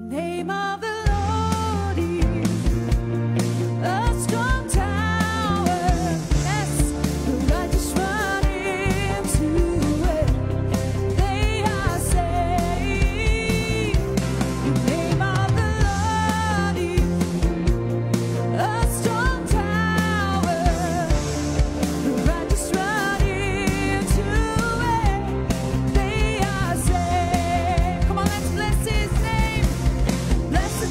Name of the Lord is a strong tower. Yes, the righteous run into it. They are saved. The name of the Lord is a strong tower. The righteous run into it. They are saved. Come on, let's bless His name. Bless the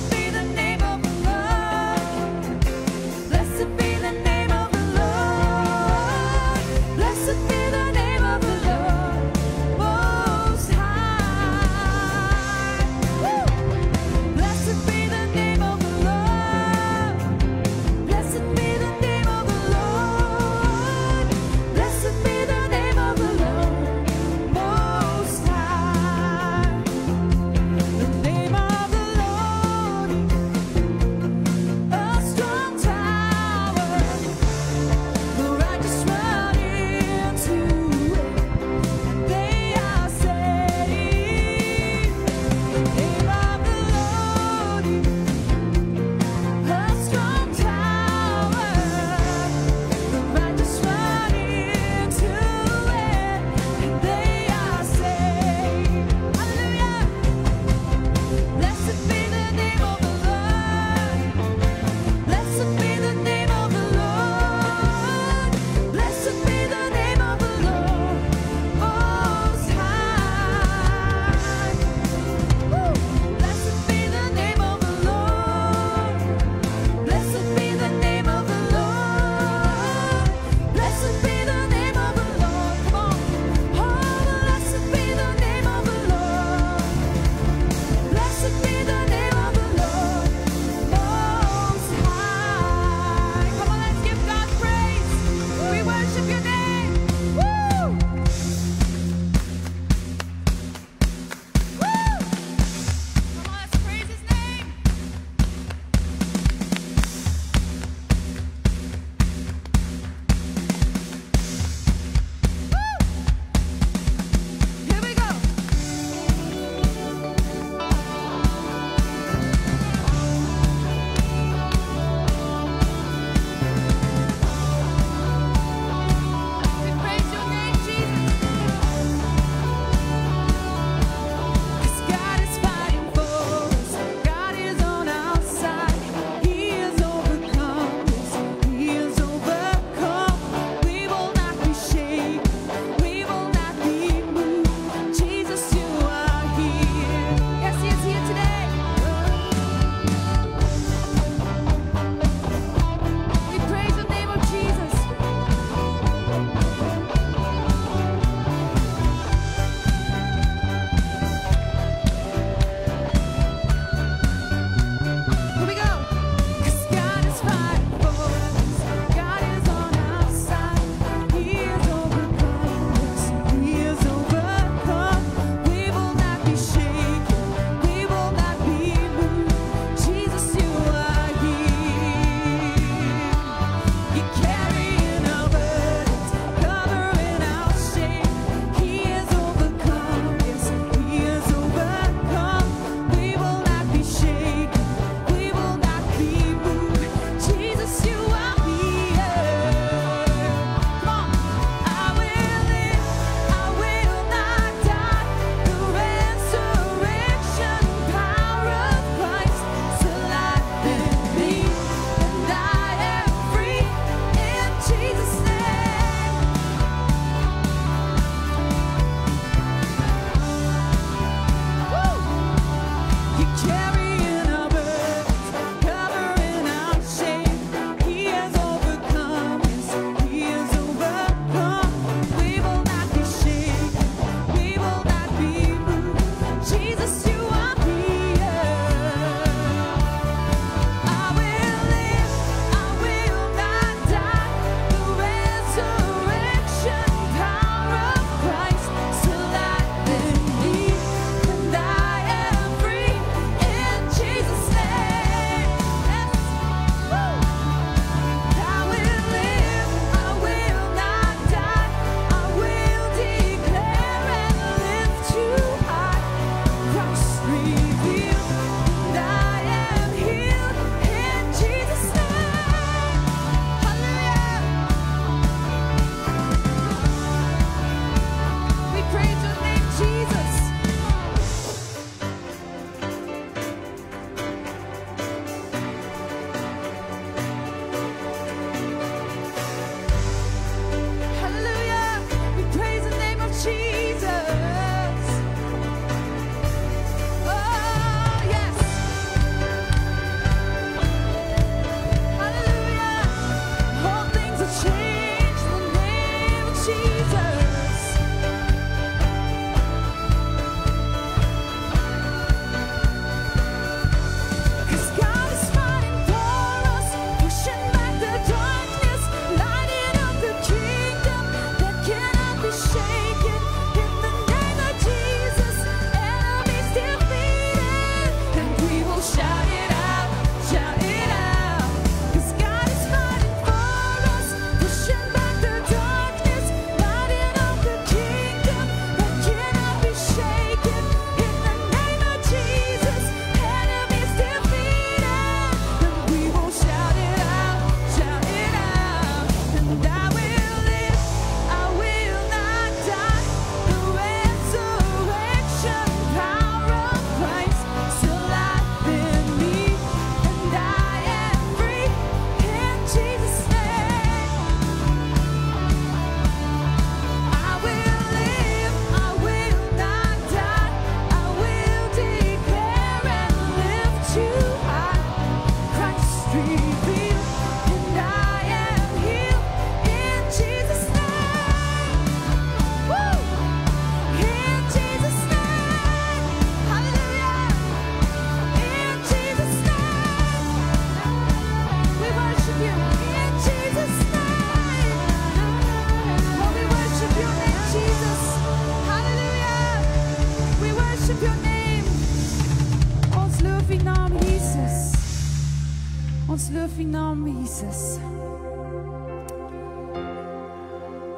Ons loof U naam, Jesus.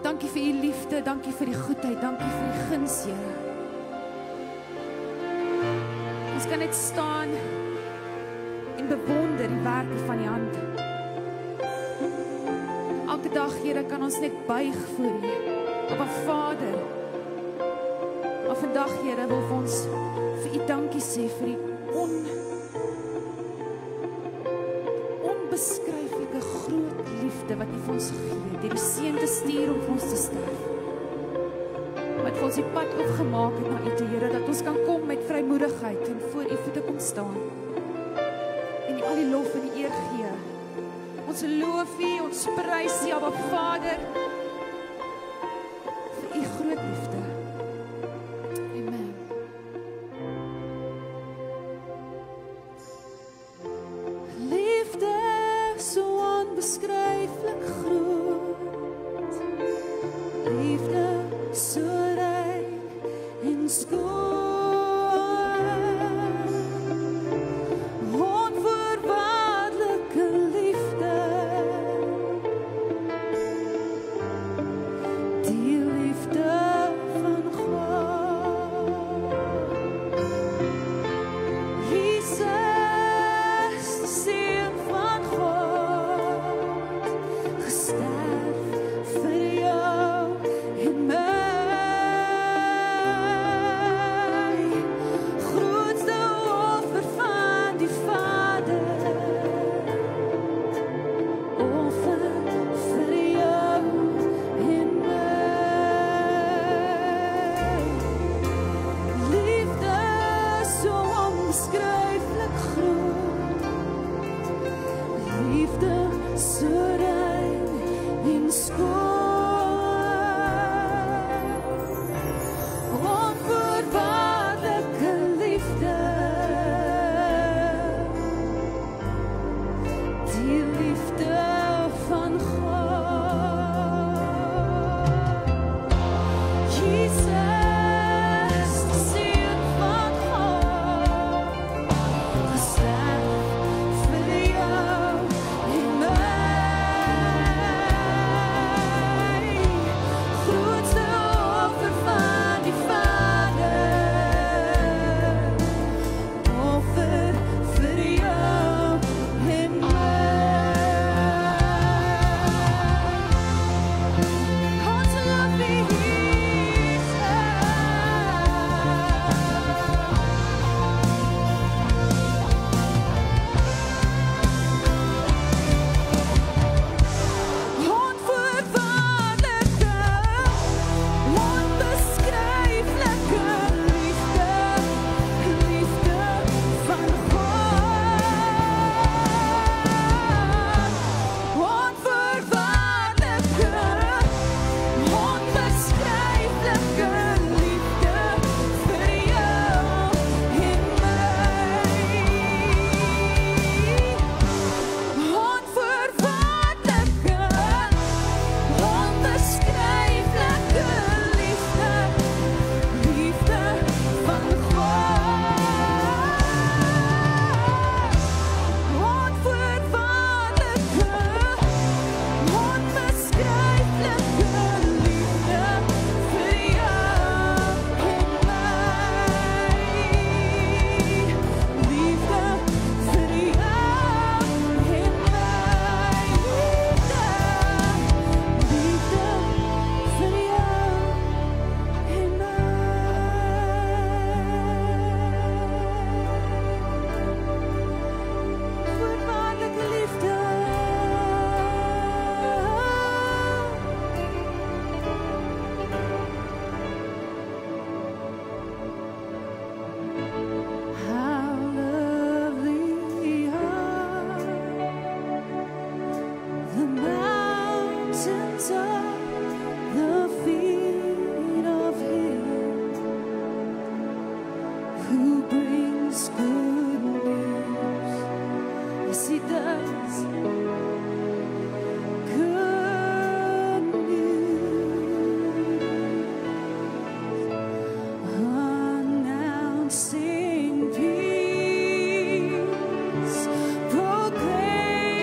Dankie vir U liefde, dankie vir die goedheid, dankie vir die guns, Here. Ons kan net staan en bewonder die werke van die hand. Elke dag, Here, kan ons net buig voor U, op 'n Vader. Maar vandag, Here, wil ons vir U dankie sê vir die onbeskryflike groot liefde wat U vir ons gegee het, deur die Seun te stuur om vir ons te sterf. Wat vir ons die pad oopgemaak het na U toe, Here, dat ons kan kom met vrymoedigheid en voor U voete kom staan. En U al die lof en die eer gee. Ons loof U, ons prys U, Abba Vader, vir U groot liefde. Amen. Liefde so onbeskryflik groot, liefde so rein en skoon, onvoorwaardelike liefde, die liefde van God. Jesus, die Seun van God, gesterf vir jou en my. Grootste offer van die Vader, offer vir jou en my. Liefde so onbeskryflik groot, liefde so rein en skoon, onvoorwaardelike liefde, die liefde van God. Jesus, die Seun van God, gesterf vir jou en my. Grootste offer van die Vader, offer vir jou en my. Ons love U, onvoorwaardelike, onbeskryflike liefde, liefde van God. Onvoorwaardelike, onbeskryflike liefde vir jou en my. Onvoorwaardelike, onbeskryflike liefde, liefde van God. Onvoorwaardelike, onbeskryflike liefde vir jou en my. Liefde vir jou en my. Liefde vir jou en my. Voorwaardelike liefde. How lovely are the mountains of the feet of Him who brings good news. Yes, He does. Good news. Announcing peace, proclaiming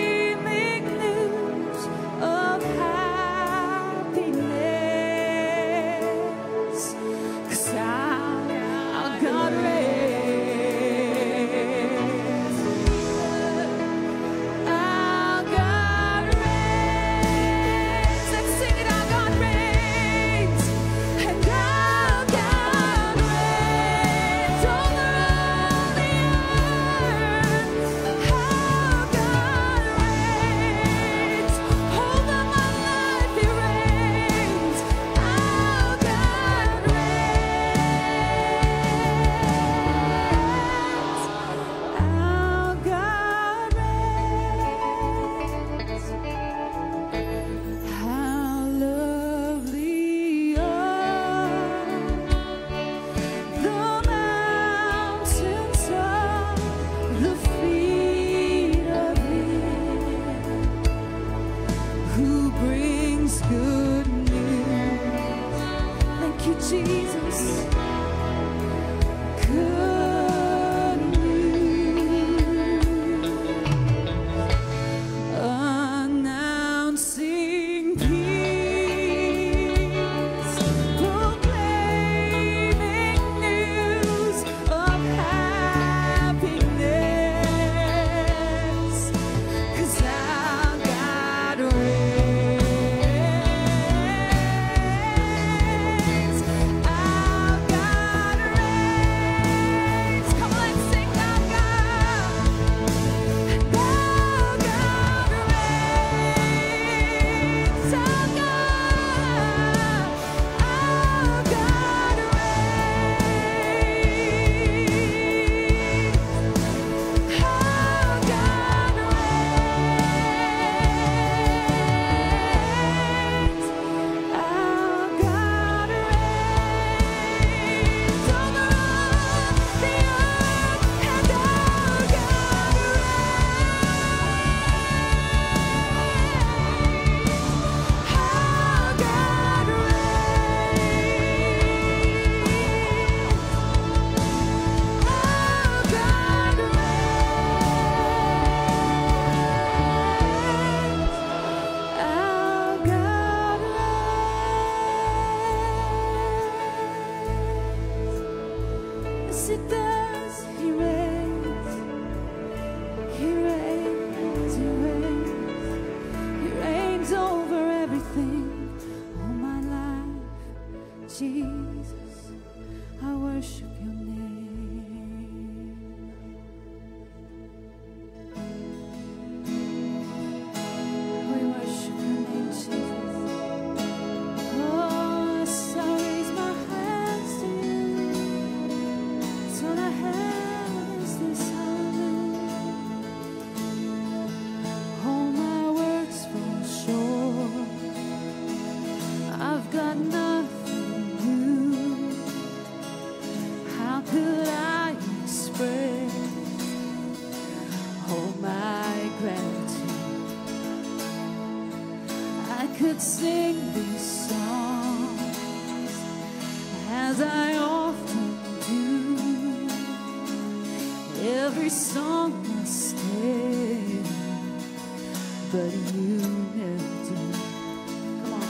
Yes, it does. He reigns. He reigns. He reigns. He reigns over everything. All my life, Jesus, I worship your name. We worship your name, Jesus. Oh, so I raise my hands to you. So all I have is this hallelujah. All my words fall short. I've got nothing new. How could I express all my gratitude? I could sing these songs as I often do. Every song must end, but you never do. Come on.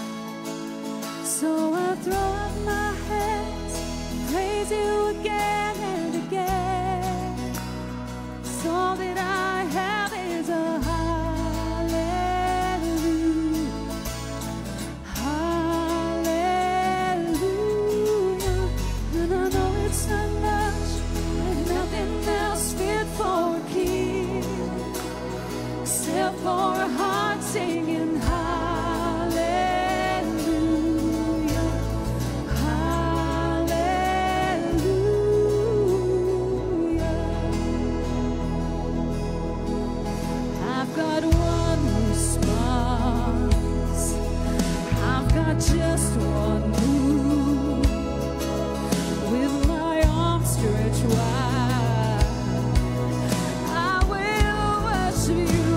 So I throw up my hands, praise you again and again. So that I have is a hallelujah, hallelujah. And I know it's not much, and nothing else fit for a king, except for a heart singing hallelujah, hallelujah. I've got one response. I've got just one move. With my arms stretched wide, I will worship you.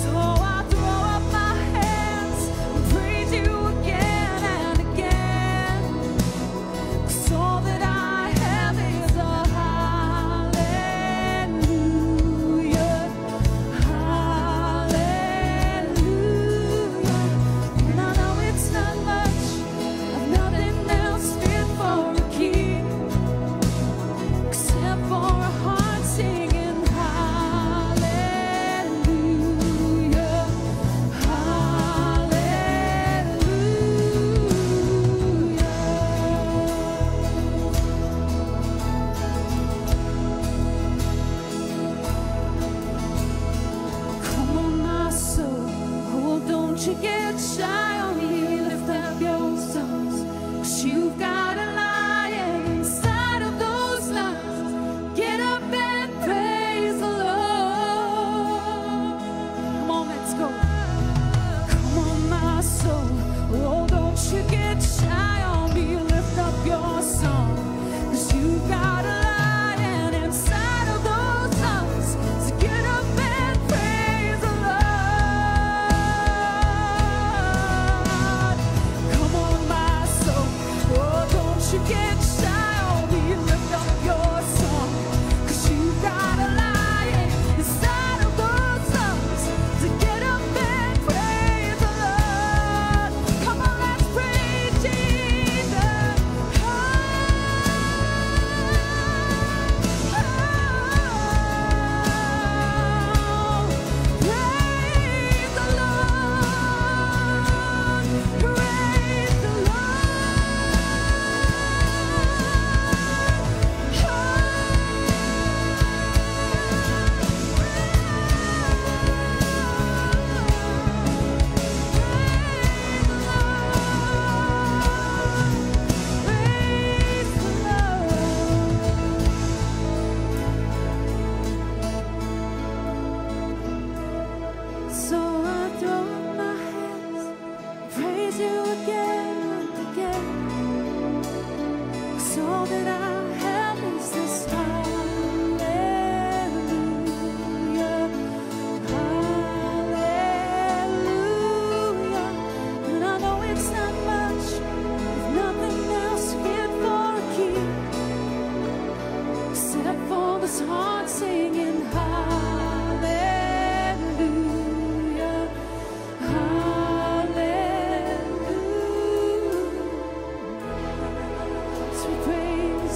So I throw up my hands and praise you again and again. 'Cause all that I have is a hallelujah, hallelujah. And I know it's not much, I've nothing else fit for a king, except for a heart singing hallelujah, hallelujah. Come on, my soul, oh, don't you get shy on me. Lift up your songs, 'cause you've got a lion inside of those lungs. Get up and praise the Lord. Come on, let's go. Come on, my soul, oh, don't you get shy on me. Lift up your song, 'cause you've got a lion inside of those lungs. So get up and praise the Lord. Come on, my soul, oh, don't you get shy on me. Lift up your song, 'cause you've got a lion inside of those lungs. So get up and praise the Lord. Come on, let's praise Jesus. Oh, praise the Lord. Praise the So I throw up my hands, praise you again and again. 'Cause all that I have is this hallelujah, hallelujah. And I know it's not much, if nothing else fit for a king, except for this heart singing hallelujah, hallelujah. So we praise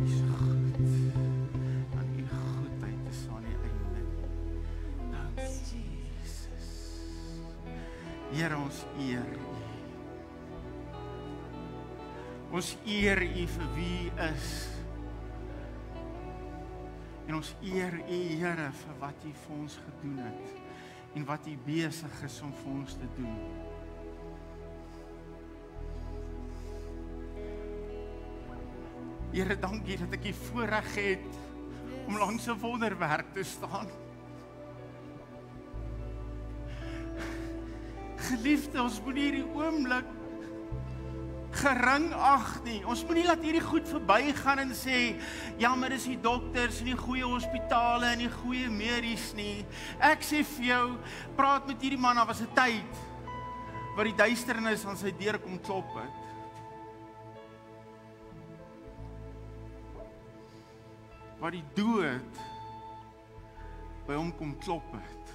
is goed. Aan u goedheid is aan die einde. Dankie, Jesus. Here, ons eer u. Ons eer u vir wie u is. En ons eer u, Here, vir wat u vir ons gedoen het. En wat u besig is om vir ons te doen. Here, dankie dat ek die voorreg het om langs 'n wonderwerk te staan. Geliefde, ons moet hierdie oomblik gering ag nie. Ons moet nie laat hierdie goed verbygaan en sê, ja, maar dis die dokters en die goeie hospitale en die goeie medies nie. Ek sê vir jou, praat met hierdie man, daar was 'n tyd wat die duisternis aan sy deur kom klop het. Wat die dood by hom kom klop het.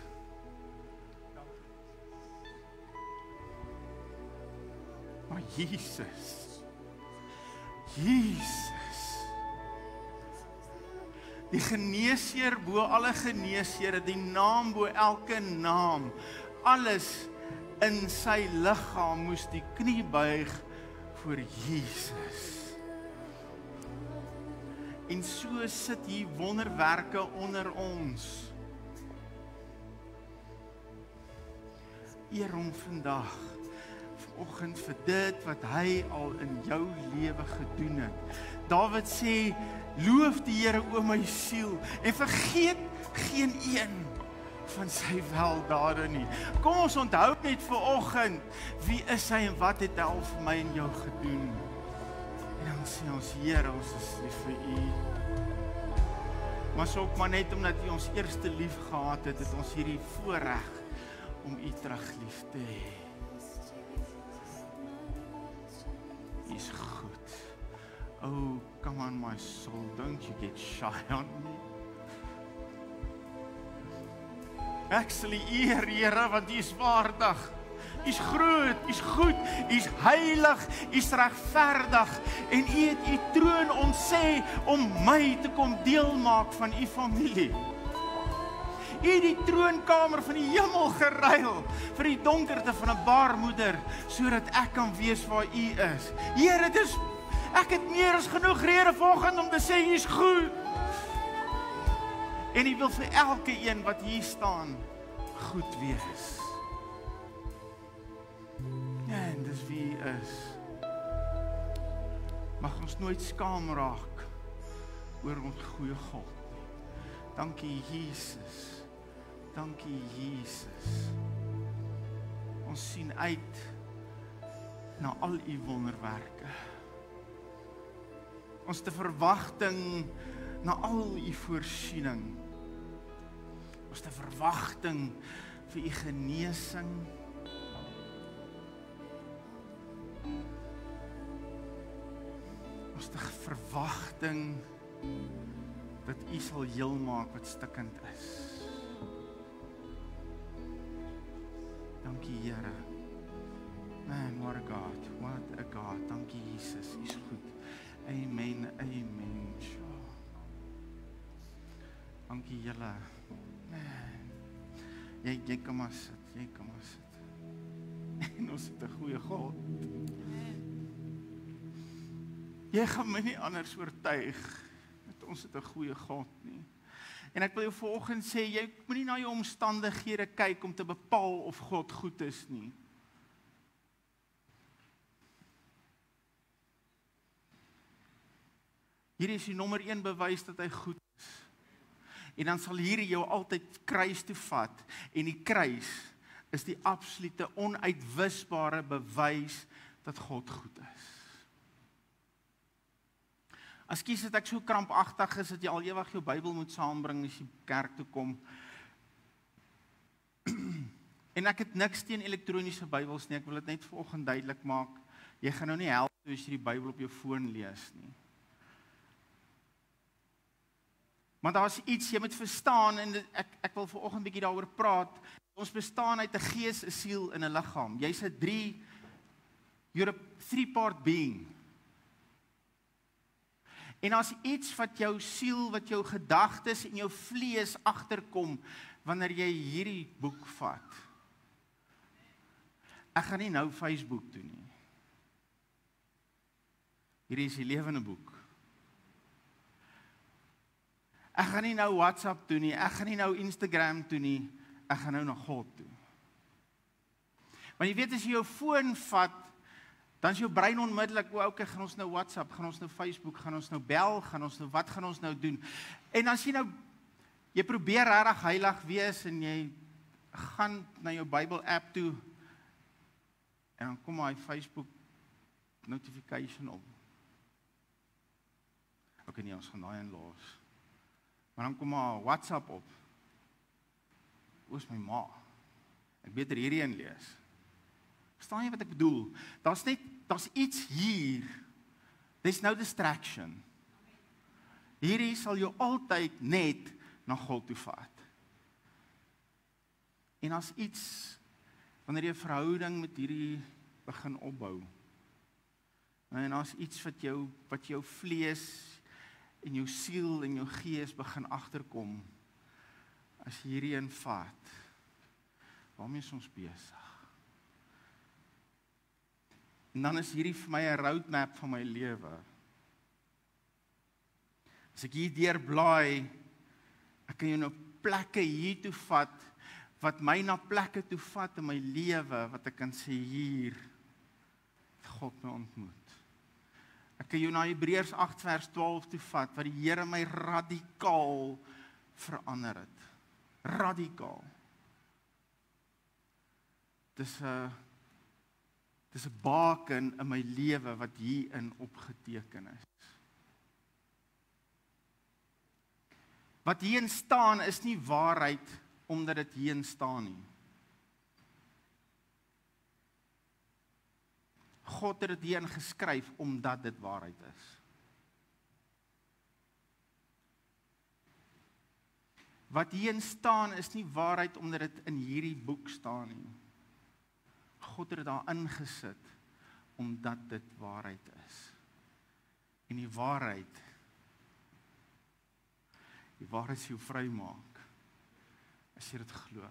Maar Jesus, die geneesheer bo alle geneesheere, die naam bo elke naam, alles in sy liggaam moes die knie buig voor Jesus. En so sit hier wonderwerke onder ons. Eer hom vandag, vanoggend vir dit wat hy al in jou lewe gedoen het. Dawid sê, loof die Here o my siel en vergeet geen een van sy weldade nie. Kom ons onthou net vanoggend, wie is hy en wat het hy al vir my en jou gedoen? En dan sê ons, Here, ons is lief vir u. Maar so ook maar net omdat u ons eerste lief gehad het, het ons hierdie voorreg om u terug lief te hê. U is goed. Oh, come on my soul, don't you get shy on me. Ek sal u eer, Here, want u is waardig. U is groot, u is goed, u is heilig, u is regverdig en u het u troon ontsê om my te kom deel maak van u familie. U het die troonkamer van die hemel geruil vir die donkerte van 'n baarmoeder sodat ek kan weet waar u is. Here, ek het meer as genoeg rede vanoggend om te sê u is goed. En u wil vir elke een wat hier staan goed wees. En dis wie u is. Mag ons nooit skaam raak oor ons goeie God nie. Dankie Jesus. Dankie Jesus. Ons sien uit na al u wonderwerke. Ons te verwagting na al u voorsiening. Ons te verwagting vir u genesing. Ons te verwagting dat u sal heel maak wat stikkend is. Dankie Here. Man, what a God, what a God. Dankie Jesus, u is goed. Amen, amen. Dankie julle. Man, jy kan maar sit, jy kan maar sit. En ons het 'n goeie God. Jy gaan my nie anders oortuig dat ons het 'n goeie God nie. En ek wil jou vanoggend sê, jy moenie na jou omstandighede kyk om te bepaal of God goed is nie. Hierdie is die nommer 1 bewys dat hy goed is. En dan sal hierdie jou altyd kruis toe vat. En die kruis is die absolute onuitwisbare bewys dat God goed is. Ekskuus dat ek so krampagtig is dat jy al ewig jou Bybel moet saambring as jy kerk toe kom. En ek het niks teen elektroniese Bybels nie, ek wil dit net vanoggend duidelik maak. Jy gaan nou nie help as jy die Bybel op jou foon lees nie. Maar daar is iets, jy moet verstaan, en ek wil vanoggend 'n bietjie daaroor praat. Ons bestaan uit 'n gees, 'n siel en 'n liggaam. Jy's 'n you're a three-part being. En as iets wat jou siel, wat jou gedagtes en jou vlees agterkom wanneer jy hierdie boek vat. Ek gaan nie nou Facebook doen nie. Hierdie is die lewende boek. Ek gaan nie nou WhatsApp doen nie, ek gaan nie nou Instagram doen nie, ek gaan nou na God toe. Want jy weet, as jy jou foon vat, dan is jou brein onmiddellik, okay, gaan ons nou WhatsApp, gaan ons nou Facebook, gaan ons nou bel, wat gaan ons nou doen? En as jy probeer regtig heilig wees, en jy gaan na jou Bible app toe, en dan kom hy Facebook notification op. Okay, nee, ons gaan daai inlos. Maar dan kom maar WhatsApp op. Hoe is my ma? Ek beter hierdie een lees. Verstaan jy wat ek bedoel? Daar's iets hier. There's no distraction. Hierdie sal jou altyd net na God toe vat. En as iets, wanneer jy 'n verhouding met hierdie begin opbou, en as iets wat jou vlees en jou siel en jou gees begin agterkom, as jy hierdie een vat, waarmee is ons besig? En dan is hierdie vir my 'n roadmap van my lewe. As ek hier deurblaai, ek kan jou nou plekke hier toe vat, wat my na plekke toe vat in my lewe, wat ek kan sê hier, God my ontmoet. Ek kan jou na Hebreërs 8 vers 12 toe vat, wat die Here my radikaal verander het. Radikaal. Dis 'n baken in my lewe wat hierin opgeteken is. Wat hierin staan is nie waarheid omdat dit hierin staan nie. God het dit hierin geskryf omdat dit waarheid is. Wat hierin staan is nie waarheid omdat dit in hierdie boek staan nie. God het dit daar ingesit omdat dit waarheid is. En die waarheid sal jou vrymaak as jy dit glo.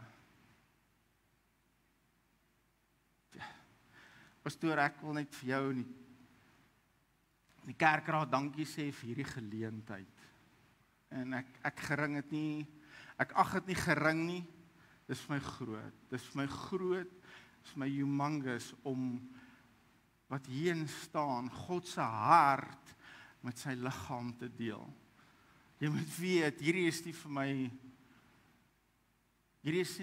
Pastoor, ek wil net vir jou in die kerkraad dankie sê vir hierdie geleentheid. En ek gering dit nie, ek ag dit nie gering nie. Dis vir my groot. Dis vir my groot, dis vir my humongous om wat hierin staan, God se hart met sy liggaam te deel. Jy moet weet, hierdie is nie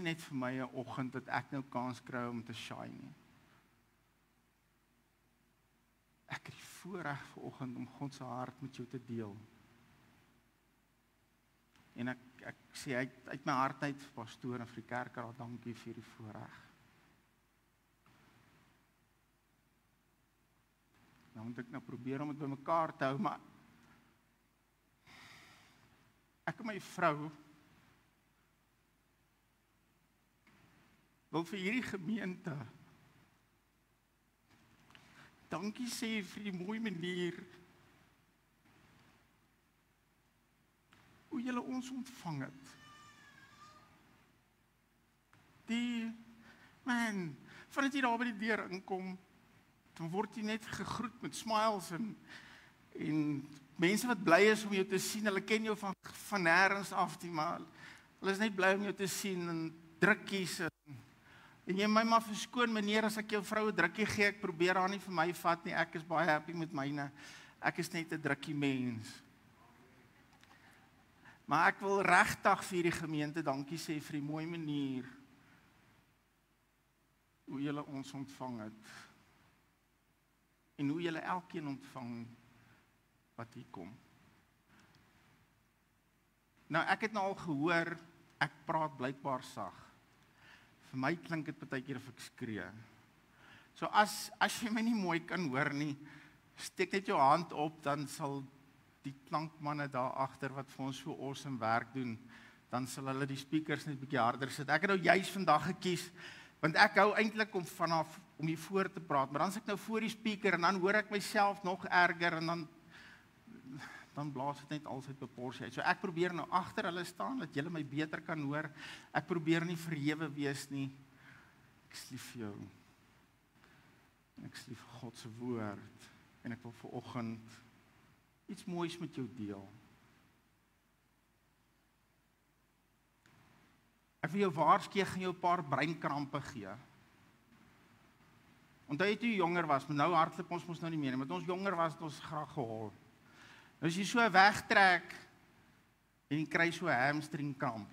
net vir my 'n oggend dat ek nou kans kry om te shine nie. Ek het die voorreg vanoggend om God se hart met jou te deel. En ek sê uit my hart uit vir pastoor en vir die kerkraad dankie vir die voorreg. Nou moet ek nou probeer om dit bymekaar te hou, maar ek en my vrou wil vir hierdie gemeente dankie sê vir die mooi manier hoe julle ons ontvang het. Vandat jy daar by die deur inkom, dan word jy net gegroet met smiles en mense wat bly is om jou te sien, hulle ken jou van nêrens af nie, maar hulle is net bly om jou te sien en drukkies en jy my maar verskoon meneer as ek jou vrou 'n drukkie gee, ek probeer haar nie vir my vat nie, ek is baie happy met myne, ek is net 'n drukkie mens. Maar ek wil regtig vir die gemeente dankie sê vir die mooi manier hoe julle ons ontvang het en hoe julle elkeen ontvang wat hier kom. Nou ek het nou al gehoor, ek praat blykbaar sag. Vir my klink dit partykeer of ek skree. So as jy my nie mooi kan hoor nie, steek net jou hand op, dan sal die klankmanne daar agter wat vir ons so awesome werk doen, dan sal hulle die speakers net 'n bietjie harder sit. Ek het nou juis vandag gekies, want ek hou eintlik om hier voor te praat, maar dan is ek nou voor die speaker en dan hoor ek myself nog erger en dan blaas dit net altyd proporsie uit. So ek probeer nou agter hulle staan, dat julle my beter kan hoor. Ek probeer nie verhewe wees nie. Ek is lief vir jou. En ek is lief vir God se woord. En ek wil vanoggend iets moois met jou deel. Ek wil jou waarsku, ek gaan jou 'n paar breinkrampe gee. Onthou jy toe jy jonger was, maar nou hardloop ons mos nou nie meer, maar toe ons jonger was, het ons graag gehol. Nou as jy so wegtrek, en jy kry so 'n hamstringkramp,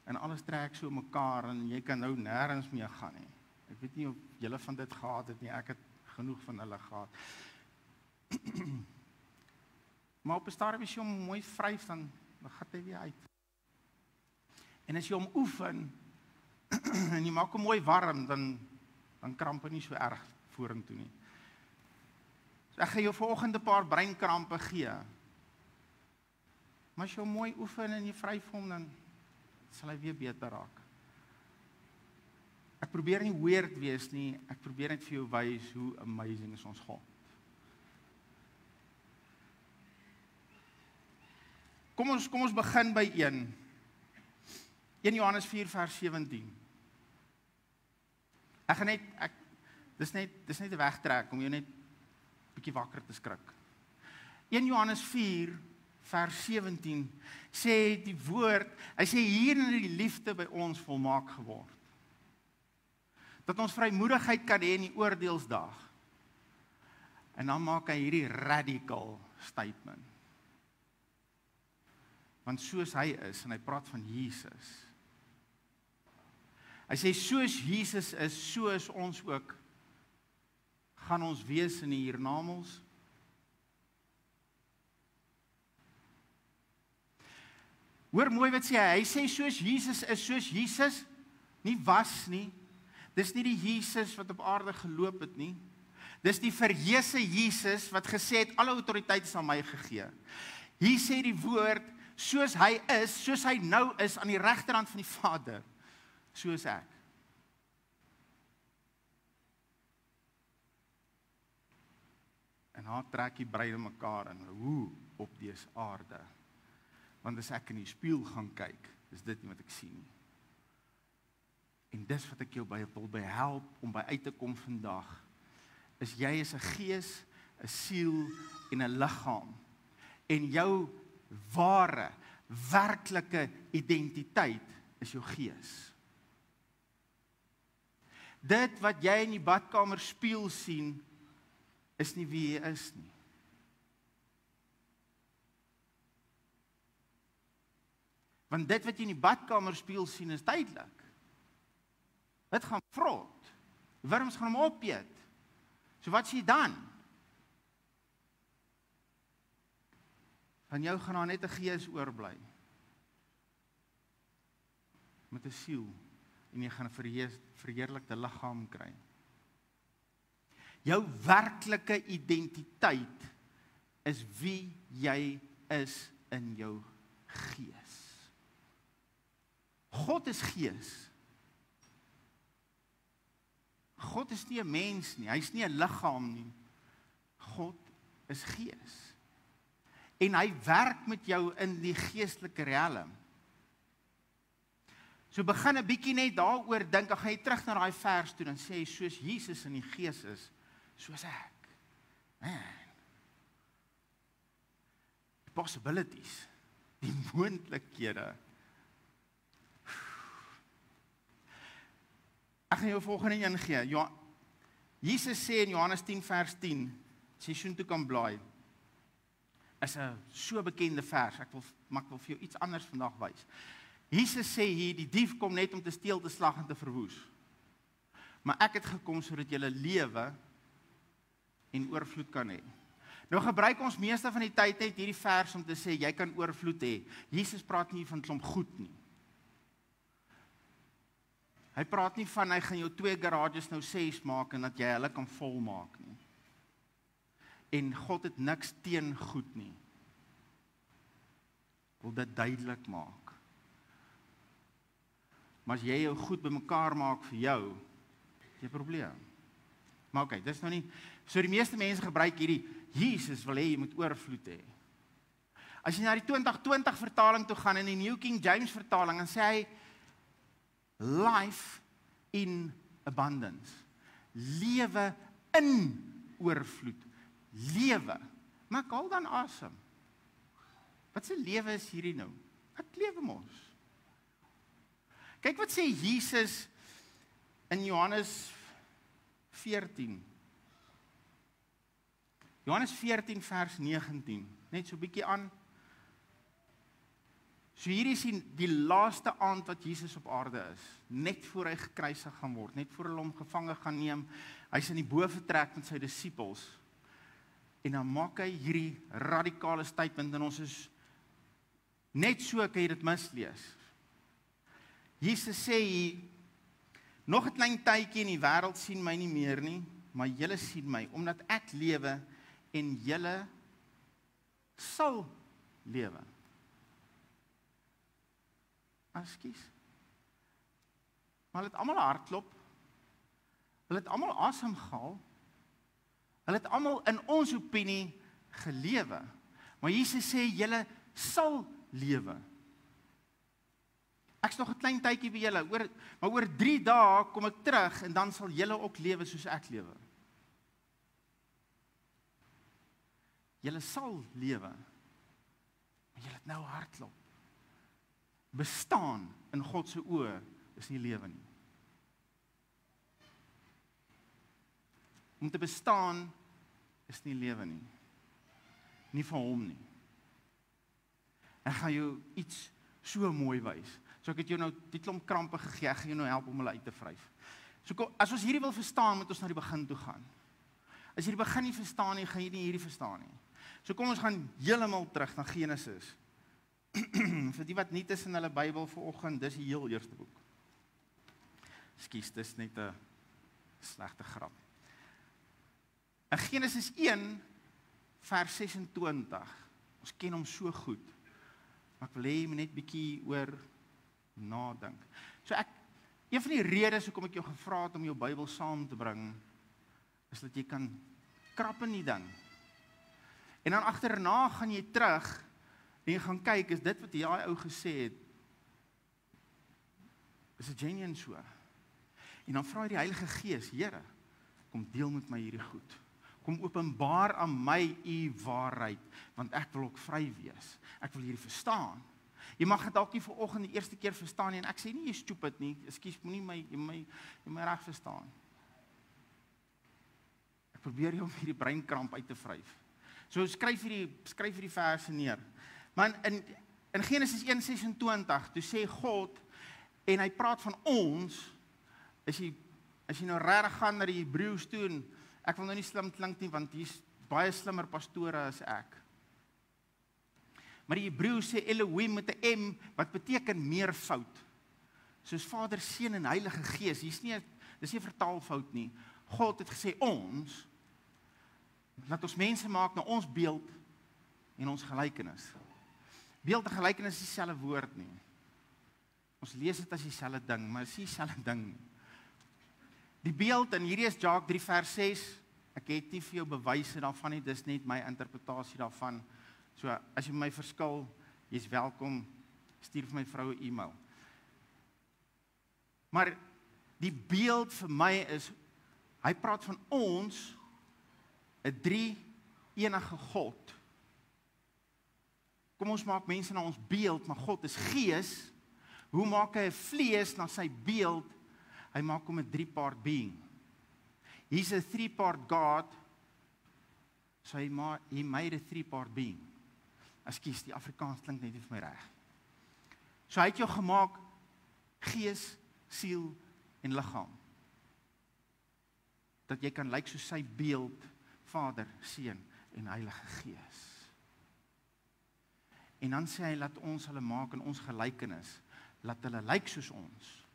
en alles trek so mekaar, en jy kan nou nêrens meer gaan nie. Ek weet nie of julle van dit gehad het nie, ek het genoeg van hulle gehad. Maar op 'n stadium as jy hom mooi vryf, dan gaan hy weer uit. En as jy hom oefen, en jy maak hom mooi warm, dan kramp hy nie so erg vorentoe nie. So ek gaan jou vanoggend 'n paar breinkrampe gee. Maar as jy hom mooi oefen en jy vryf hom, dan sal hy weer beter raak. Ek probeer nie weird wees nie, ek probeer net vir jou wys hoe amazing is ons God. Kom ons begin by 1 Johannes 4 vers 17. Ek gaan net, dis net 'n wegtrek om jou net bietjie wakker te skrik. 1 Johannes 4 vers 17 sê die woord, hy sê hier in die liefde by ons volmaak geword. Dat ons vrymoedigheid kan hê in die oordeelsdag. En dan maak hy hierdie radical statement. Want soos hy is, en hy praat van Jesus. Hy sê soos Jesus is, so is ons ook, gaan ons wees in die hiernamaals. Hoor mooi wat sê hy sê soos Jesus is, soos Jesus nie was nie. Dis nie die Jesus wat op aarde geloop het nie. Dis die verheerse Jesus wat gesê het, alle autoriteit is aan my gegee. Hier sê die woord, soos hy is, soos hy nou is, aan die regterhand van die Vader, soos ek. En haar trek die breide mekaar en hoe op dese aarde. Want as ek in die spieël gaan kyk, is dit nie wat ek sien nie. En dis wat ek jou wil help om by uit te kom vandag, is jy is 'n gees, 'n siel en 'n liggaam. En jou ware, werklike identiteit is jou gees. Dit wat jy in die badkamer spieël sien, is nie wie jy is nie. Want dit wat jy in die badkamer spieël sien, is duidelik. Dit gaan vrot. Die wurms gaan hom opeet. So wat sê jy dan? Van jou gaan daar net 'n gees oorbly. Met 'n siel. En jy gaan 'n verheerlikte liggaam kry. Jou werklike identiteit is wie jy is in jou gees. God is gees. God is nie 'n mens nie, hy is nie 'n liggaam nie. God is gees. En hy werk met jou in die geestelike riem. So begin 'n bietjie net daaroor dink, dan gaan jy terug na daai vers toe, dan sê hy, soos Jesus in die gees is, soos ek. Man. Die possibilities, die moontlikhede. Ek gaan jou volgende een gee. Jesus sê in Johannes 10 vers 10, as jy soontoe kan blaai, is 'n so bekende vers, ek wil vir jou iets anders vandag wys. Jesus sê hier, die dief kom net om te steel, te slag en te verwoes. Maar ek het gekom sodat jy lewe en oorvloed kan hê. Nou gebruik ons meeste van die tyd net hierdie vers om te sê, jy kan oorvloed hê. Jesus praat nie van klomp goed nie. Hy praat nie van, hy gaan jou 2 garages nou 6 maak en dat jy hulle kan volmaak nie. En God het niks teen goed nie. Wil dit duidelik maak. Maar as jy jou goed bymekaar maak vir jou, jy probleem. Maar oké, dis nou nie, so die meeste mense gebruik hierdie, Jesus wil hê jy moet oorvloed hê. As jy na die 2020 vertaling toe gaan in die New King James vertaling, dan sê hy life in abundance. Lewe in oorvloed. Lewe. Maar ek haal dan asem. Wat se lewe is hierdie nou? Ek lewe mos. Kyk wat sê Jesus in Johannes 14. Johannes 14 vers 19. Net so 'n bietjie aan. So hier is die laaste aand wat Jesus op aarde is, net voor hy gekruisig gaan word, net voor hulle hom gevange gaan neem. Hy's in die boefretrek met sy disippels. En dan maak hy hierdie radikale statement en ons is net so kan jy dit mislees. Jesus sê hier, nog 'n klein tydjie en die wêreld sien my nie meer nie, maar julle sien my, omdat ek lewe en julle sal lewe. Ekskuus. Maar hulle het almal hardklop. Hulle het almal asem gehaal. Hulle het almal in ons opinie gelewe. Maar Jesus sê julle sal lewe. Ek's nog 'n klein tydjie by julle, maar oor 3 dae kom ek terug en dan sal julle ook lewe soos ek lewe. Julle sal lewe. Maar julle het nou hardklop. Bestaan in God se oë is nie lewe nie. Om te bestaan is nie lewe nie. Nie vir hom nie. Ek gaan jou iets so mooi wys. So ek het jou nou die klomp krampe gegee, ek gaan jou nou help om hulle uit te vryf. So kom, as ons hierdie wil verstaan, moet ons na die begin toe gaan. As jy die begin nie verstaan nie, gaan jy nie hierdie verstaan nie. So kom ons gaan heeltemal terug na Genesis. Vir die wat nie is in hulle Bybel vanoggend, dis die heel eerste boek. Ekskuus, dis net 'n slegte grap. In Genesis 1 vers 26. Ons ken hom so goed. Maar ek wil hê jy moet net bietjie oor nadink. So een van die redes hoekom ek jou gevra het om jou Bybel saam te bring, is dat jy kan krap in die ding. En dan agterna gaan jy terug en jy gaan kyk, is dit wat die ou gesê het, is dit genuine so? En dan vra jy die Heilige Gees, Here, kom deel met my hierdie goed. Kom openbaar aan my u waarheid, want ek wil ook vry wees. Ek wil hierdie verstaan. Jy mag dit dalk nie vanoggend die eerste keer verstaan nie, en ek sê nie jy is stupid nie, ekskuus, moenie my reg verstaan. Ek probeer jou om hierdie breinkramp uit te vryf. So skryf hierdie verse neer. Maar in Genesis 1:26, toe sê God, en hy praat van ons, as jy nou regtig gaan na die Hebreëus toe, en ek wil nou nie slim klink nie, want hier's baie slimmer pastore as ek. Maar die Hebreëus sê Elohim met 'n M, wat beteken meervoud. Soos Vader, Seun en Heilige Gees. Dis nie 'n vertaalfout nie. God het gesê ons, laat ons mense maak na ons beeld en ons gelykenis. Beeld en gelykenis is dieselfde woord nie. Ons lees dit as dieselfde ding, maar dit is nie dieselfde ding nie. Die beeld, en hierdie is Jacques 3 vers 6, ek het nie vir jou bewyse daarvan nie, dis net my interpretasie daarvan. So, as jy my verskil, jy's welkom, stuur vir my vrou 'n e-mail. Maar die beeld vir my is, hy praat van ons, 'n drie-enige God. Kom ons maak mense na ons beeld, maar God is gees. Hoe maak hy 'n vlees na sy beeld? Hy maak hom 'n three-part being. He's a three-part God, so he made a three-part being. Ekskuus, die Afrikaans klink net nie vir my reg. So hy het jou gemaak gees, siel en liggaam. Dat jy kan lyk soos sy beeld, Vader, Seun en Heilige Gees. En dan sê hy, laat ons hulle maak in ons gelykenis, laat hulle lyk soos ons.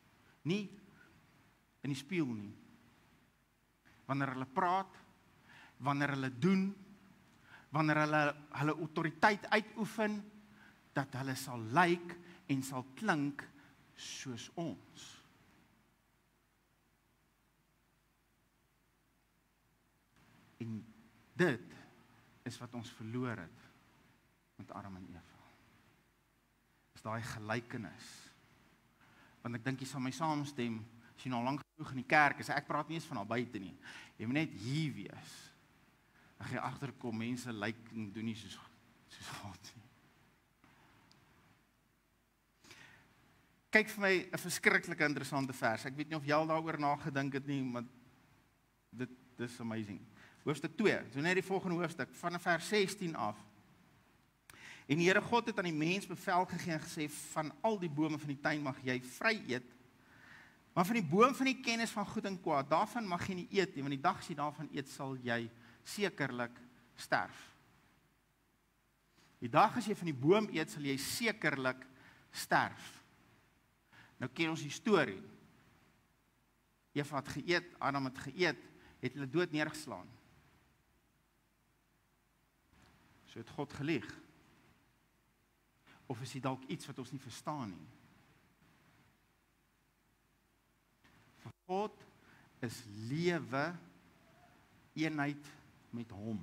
Nie in die spieël nie. Wanneer hulle praat, wanneer hulle doen, wanneer hulle autoriteit uitoefen, dat hulle sal lyk en sal klink soos ons. En dit is wat ons verloor het. met Adam en Eva. Is daai gelykenis. Want ek dink jy sal my saamstem, as jy nou lank genoeg in die kerk is, ek praat nie eens van daar buite nie. Jy moet net hier wees. Dan gaan jy agterkom, mense lyk en doen nie soos God nie. Kyk vir my 'n verskriklike interessante vers. Ek weet nie of jy al daaroor nagedink het nie, maar dit is amazing. Hoofstuk 2, so net die volgende hoofstuk, van vers 16 af. En die Here God het aan die mens bevel gegee en gesê, van al die bome van die tuin mag jy vry eet, maar van die boom van die kennis van goed en kwaad, daarvan mag jy nie eet nie, want die dag as jy daarvan eet, sal jy sekerlik sterf. Die dag as jy van die boom eet, sal jy sekerlik sterf. Nou ken ons die storie. Eva het geëet, Adam het geëet, het hulle dood neergeslaan. So het God gelieg. Of is dit dalk iets wat ons nie verstaan nie? Vir God is lewe eenheid met hom.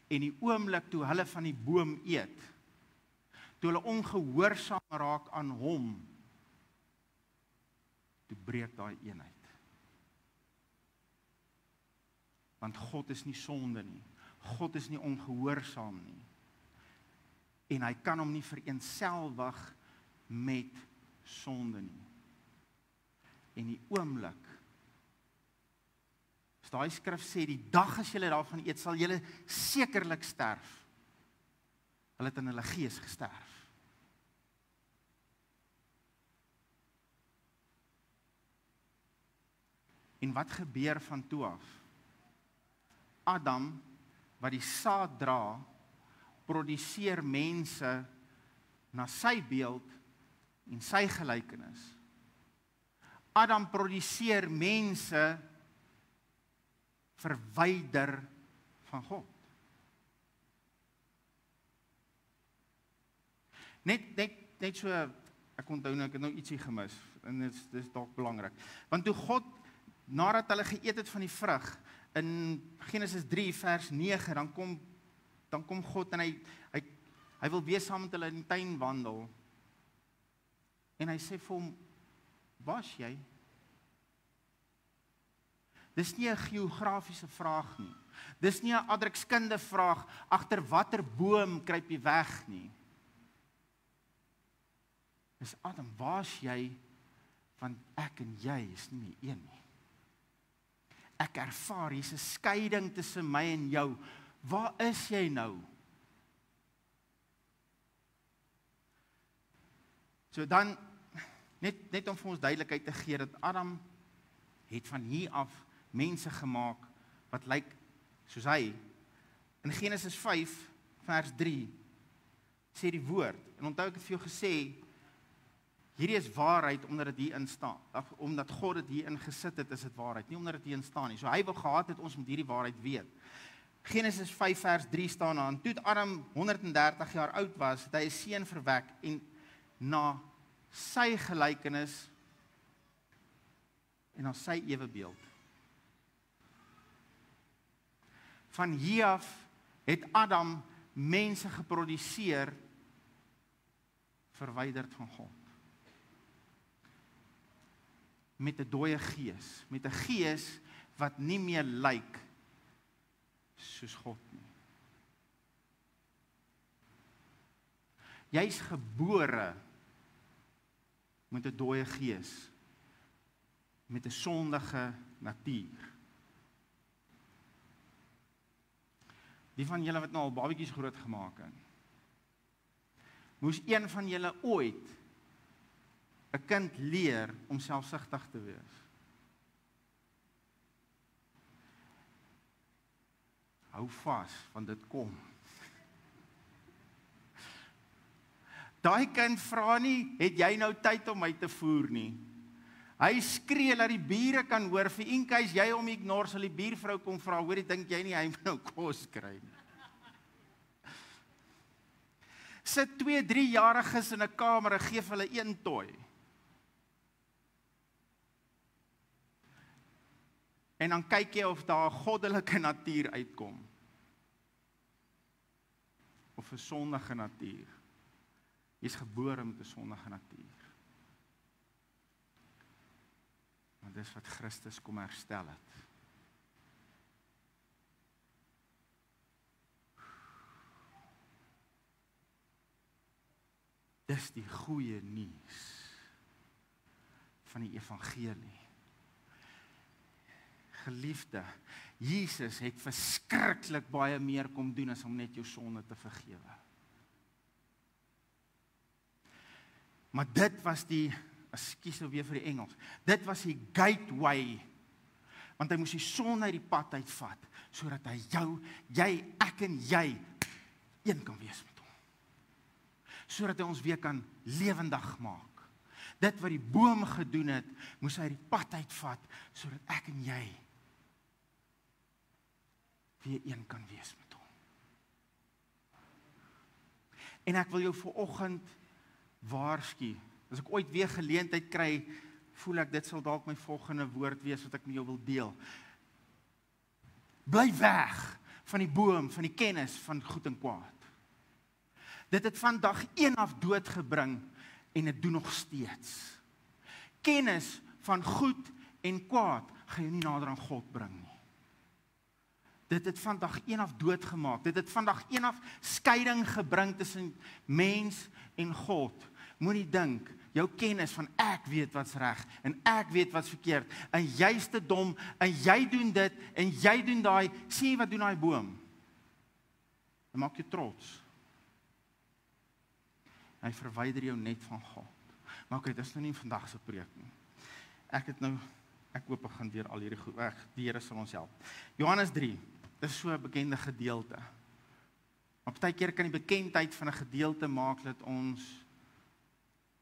En die oomblik toe hulle van die boom eet, toe hulle ongehoorsaam raak aan hom, toe breek daai eenheid. Want God is nie sonde nie. God is nie ongehoorsaam nie. En hy kan hom nie vereenselwig met sonde nie. En die oomblik, as daai skrif sê, die dag as julle daarvan eet, sal julle sekerlik sterf. Hulle het in hulle gees gesterf. En wat gebeur van toe af? Adam, wat die saad dra, produseer mense na sy beeld en sy gelykenis. Adam produseer mense verwyder van God. Net so, ek onthou nou, ek het nou ietsie gemis, en dit is dalk belangrik. Want toe God, nadat hulle geëet het van die vrug, in Genesis 3 vers 9, dan kom God en hy wil weer saam met hulle in die tuin wandel. En hy sê vir hom, was jy? Dis nie 'n geografiese vraag nie. Dis nie 'n adrekskundige vraag, agter watter boom kruip jy weg nie. Dis Adam, was jy? Want ek en jy is nie meer een nie. Ek ervaar, hier's 'n skeiding tussen my en jou. Waar is jy nou? So dan, net om vir ons duidelikheid te gee, dat Adam het van hier af mense gemaak, wat lyk soos hy. In Genesis 5, vers 3, sê die woord, en onthou ek het vir jou gesê, hierdie is waarheid, omdat dit hierin staan, omdat God dit hierin gesit het, is dit waarheid, nie omdat dit hierin staan nie. So hy wil gehad het, ons moet hierdie waarheid weet. Genesis 5 vers 3 staan aan, toe Adam 130 jaar oud was, het hy 'n seun verwek, en na sy gelykenis, en na sy ewebeeld. Van hier af het Adam mense geproduseer, verwyderd van God. Met 'n dooie gees, met 'n gees wat nie meer lyk soos God nie. Jy's gebore met 'n dooie gees, met 'n sondige natuur. Die van julle wat nou al babatjies groot gemaak het, moes een van julle ooit 'n kind leer om selfsugtig te wees. Hou vas, want dit kom. Daai kind vra nie, het jy nou tyd om my te voer nie. Hy skree dat die bure kan hoor, vir in case jy hom ignore, sal die buurvrou kom vra, hoor, dink jy nie hy moet nou kos kry nie. Sit 2-3-jariges in 'n kamer en gee hulle een toy. En dan kyk jy of daar 'n goddelike natuur uitkom. of 'n sondige natuur. Jy is gebore met 'n sondige natuur. Maar dis wat Christus kom herstel het. Dis die goeie nuus van die evangelie. Geliefde, Jesus het verskriklik baie meer kom doen as om net jou sonde te vergewe. Maar dit was die, ekskuus nou weer vir die Engels, dit was die gateway, want hy moes die sonde uit die pad uitvat, sodat hy jou, jy, ek en jy, een kan wees met hom. Sodat hy ons weer kan lewendig maak. Dit wat die boom gedoen het, moes hy die pad uitvat, sodat ek en jy weer een kan wees met hom. En ek wil jou vanoggend waarsku, as ek ooit weer geleentheid kry, voel ek dit sal dalk my volgende woord wees wat ek met jou wil deel. Bly weg van die boom, van die kennis van goed en kwaad. Dit het van dag 1 af dood gebring en dit doen nog steeds. Kennis van goed en kwaad gaan jou nie nader aan God bring nie. Dit het van dag 1 af dood gemaak. Dit het van dag 1 af skeiding gebring tussen mens en God. Moenie dink, jou kennis van ek weet wat's reg en ek weet wat's verkeerd en jy's te dom en jy doen dit en jy doen daai, sien wat doen daai boom? Hy maak jou trots. Hy verwyder jou net van God. Maar oké, dit is nou nie vandag se preek nie. Ek hoop ek gaan deur al hierdie goed weg. Die Here sal ons help. Johannes 3, dis so 'n bekende gedeelte. Maar partykeer kan die bekendheid van 'n gedeelte maak dat ons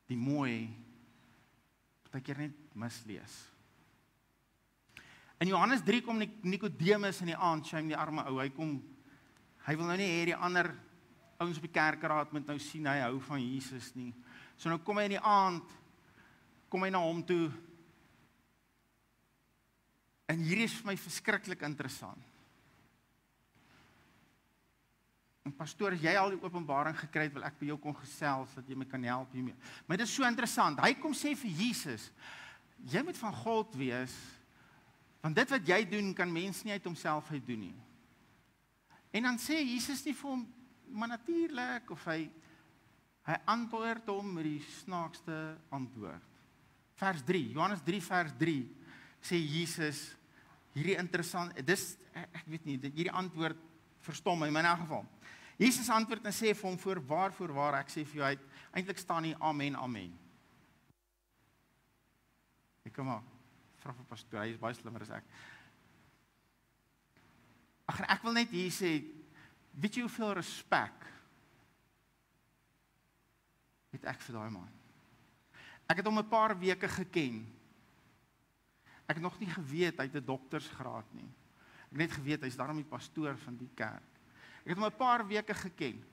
die mooi partykeer net mislees. In Johannes 3 kom Nikodemus in die aand, shame die arme ou, hy wil nou nie hê die ander ouens op die kerkraad moet nou sien, hy hou van Jesus nie. So nou kom hy in die aand, kom hy na hom toe, en hierdie is vir my verskriklik interessant. En pastoor, as jy al die openbaring gekry het, wil ek by jou kon gesels, dat jy my kan help hiermee. Maar dit is so interessant, hy kom sê vir Jesus, jy moet van God wees, want dit wat jy doen, kan mens nie uit homself uit doen nie. En dan sê Jesus nie vir hom, maar natuurlik, of hy antwoord hom met die snaakste antwoord. Vers 3, Johannes 3 vers 3, sê Jesus, hierdie interessant, ek weet nie, hierdie antwoord verstom my, maar in elk geval. Jesus antwoord en sê vir hom, voorwaar, ek sê vir jou, eintlik staan nie, amen, amen. Ek kom maar, vra vir pastoor, hy is baie slimmer as ek. Ek wil net hier sê, weet jy hoeveel respek het ek vir daai man? Ek het hom 'n paar weke geken. Ek het nog nie geweet, hy het 'n doktersgraad nie. Ek het net geweet, hy is daarom die pastoor van die kerk. Ek het hom 'n paar weke geken.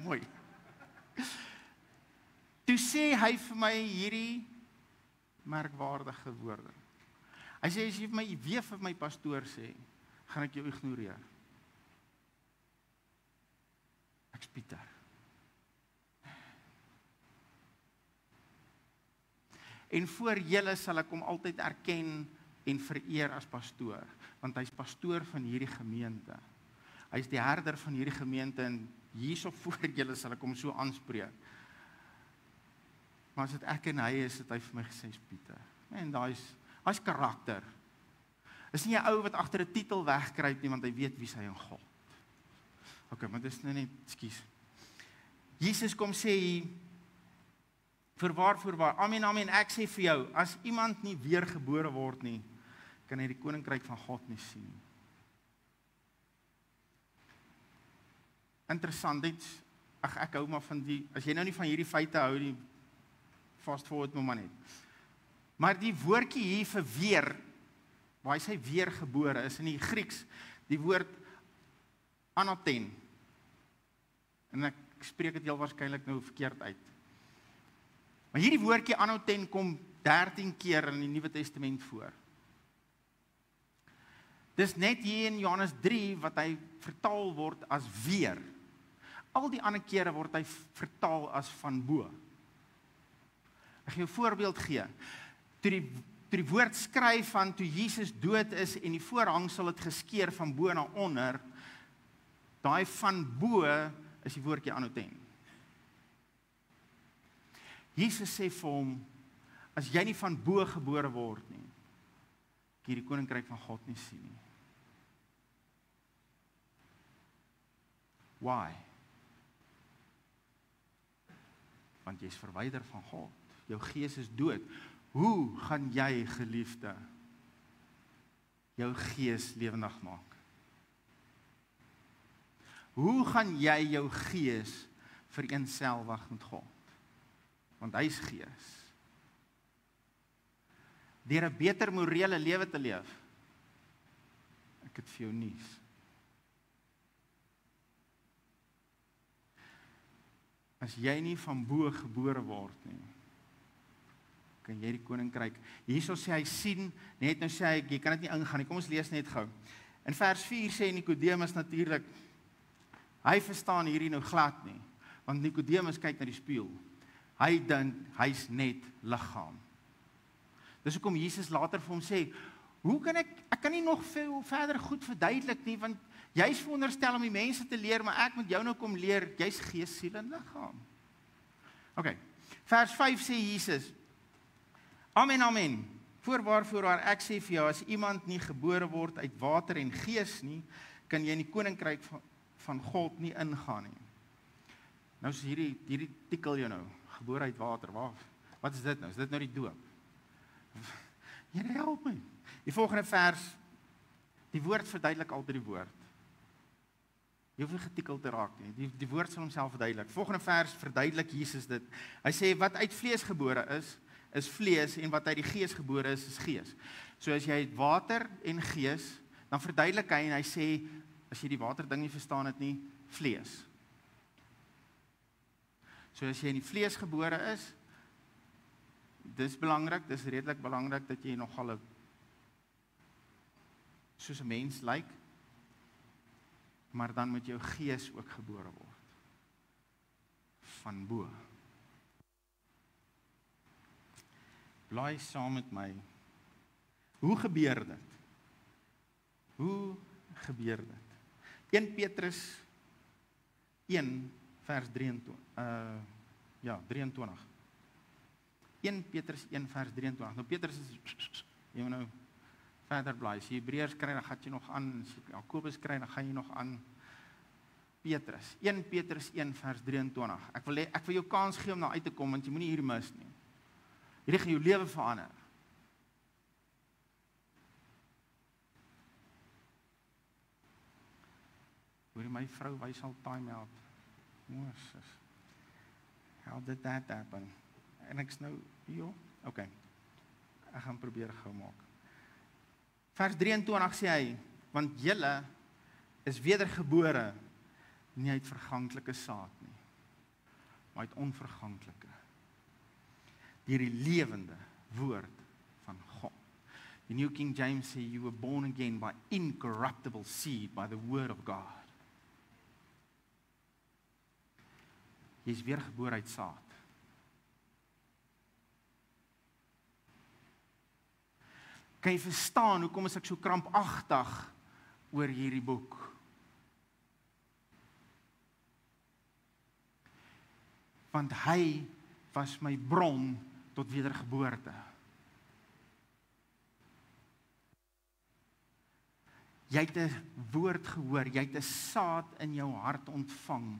Mooi. Toe sê hy vir my hierdie merkwaardige woorde. Hy sê, as jy weer vir my pastoor sê, gaan ek jou ignoreer. Ek's Pieter. En voor julle sal ek hom altyd erken en vereer as pastoor, want hy's pastoor van hierdie gemeente. Hy's die herder van hierdie gemeente en hierso voor julle sal ek hom so aanspreek. Maar as dit ek en hy is, het hy vir my gesê, Pieter. En daai's karakter. Is nie 'n ou wat agter 'n titel wegkruip nie, want hy weet wie hy in God. Okay, maar dis nou net, ekskuus. Jesus kom sê, voorwaar, amen, amen, ek sê vir jou, as iemand nie weergebore word nie, kan hy die koninkryk van God nie sien. Interessant, ek hou maar van as jy nou nie van hierdie feite hou nie, fast forward my man net. Maar die woordjie hier vir weer, waar hy sê weergebore is in die Grieks, die woord anaten. En ek spreek dit heel waarskynlik nou verkeerd uit. Maar hierdie woordjie anaten kom 13 keer in die Nuwe Testament voor. Dis net hier in Johannes 3 wat hy vertaal word as weer. Al die ander kere word hy vertaal as van bo. Ek gaan jou 'n voorbeeld gee. Toe die woord skryf van toe Jesus dood is en die voorhangsel het geskeur van bo na onder, daai van bo is die woordjie anoten. Jesus sê vir hom, as jy nie van bo gebore word nie, kan jy die koninkryk van God nie sien nie. Why? Want jy is verwyder van God. Jou gees is dood. Hoe gaan jy, geliefde, jou gees lewendig maak? Hoe gaan jy jou gees vereenselwig met God? Want hy is gees. Deur 'n beter morele lewe te leef. Ek het vir jou nuus. As jy nie van bo gebore word nie, kan jy die koninkryk. Hierso sê hy sien, net nou sê hy, jy kan dit nie ingaan nie. Kom ons lees net gou. In vers 4 sê Nikodemus natuurlik, hy verstaan hierdie nou glad nie, want Nikodemus kyk na die spieël. Hy dink hy's net liggaam. Dis hoekom Jesus later vir hom sê, hoe kan ek kan nie nog veel verder goed verduidelik nie, want jy's veronderstel om die mense te leer, maar ek moet jou nou kom leer, jy's gees, siel en liggaam. OK. Vers 5 sê Jesus, Amen, amen. Voorwaar, ek sê vir jou, as iemand nie gebore word uit water en gees nie, kan jy in die koninkryk van God nie ingaan nie. Nou is hierdie tikkel jou nou, gebore uit water, wat is dit nou? Is dit nou die doop? Here, help my. Die volgende vers, die woord verduidelik altyd die woord. Jy hoef nie getikkel te raak nie, die woord sal homself verduidelik. Volgende vers verduidelik Jesus dit. Hy sê, wat uit vlees gebore is vlees, en wat uit die gees gebore is gees. So as jy water en gees, dan verduidelik hy, en hy sê, as jy die water ding nie verstaan het nie, vlees. So as jy in die vlees gebore is, dis belangrik, dis redelik belangrik, dat jy nogal soos 'n mens lyk, maar dan moet jou gees ook gebore word. Van bo. Blaai saam met my. Hoe gebeur dit? Hoe gebeur dit? 1 Petrus 1 vers 23. 23. 1 Petrus 1 vers 23. Nou Petrus is, jy moet nou verder blaai. As jy Hebreërs kry, dan gaan jy nog aan. As jy Jakobus kry, dan gaan jy nog aan. Petrus. 1 Petrus 1 vers 23. Ek wil jou kans gee om daar uit te kom, want jy moenie hier mis nie. Hierdie gaan jou lewe verander. Hoor my vrou wys al time out. Moses. How did that happen? En ek's nou, OK. Ek gaan probeer gou maak. Vers 23 sê hy, want julle is wedergebore, nie uit verganklike saad nie, maar uit onverganklike. Deur die lewende woord van God. Die New King James sê, you were born again by incorruptible seed, by the word of God. Jy is weergebore uit saad. Kan jy verstaan, hoekom is ek so krampagtig oor hierdie boek? Want hy was my bron tot wedergeboorte. Jy het 'n woord gehoor, jy het 'n saad in jou hart ontvang.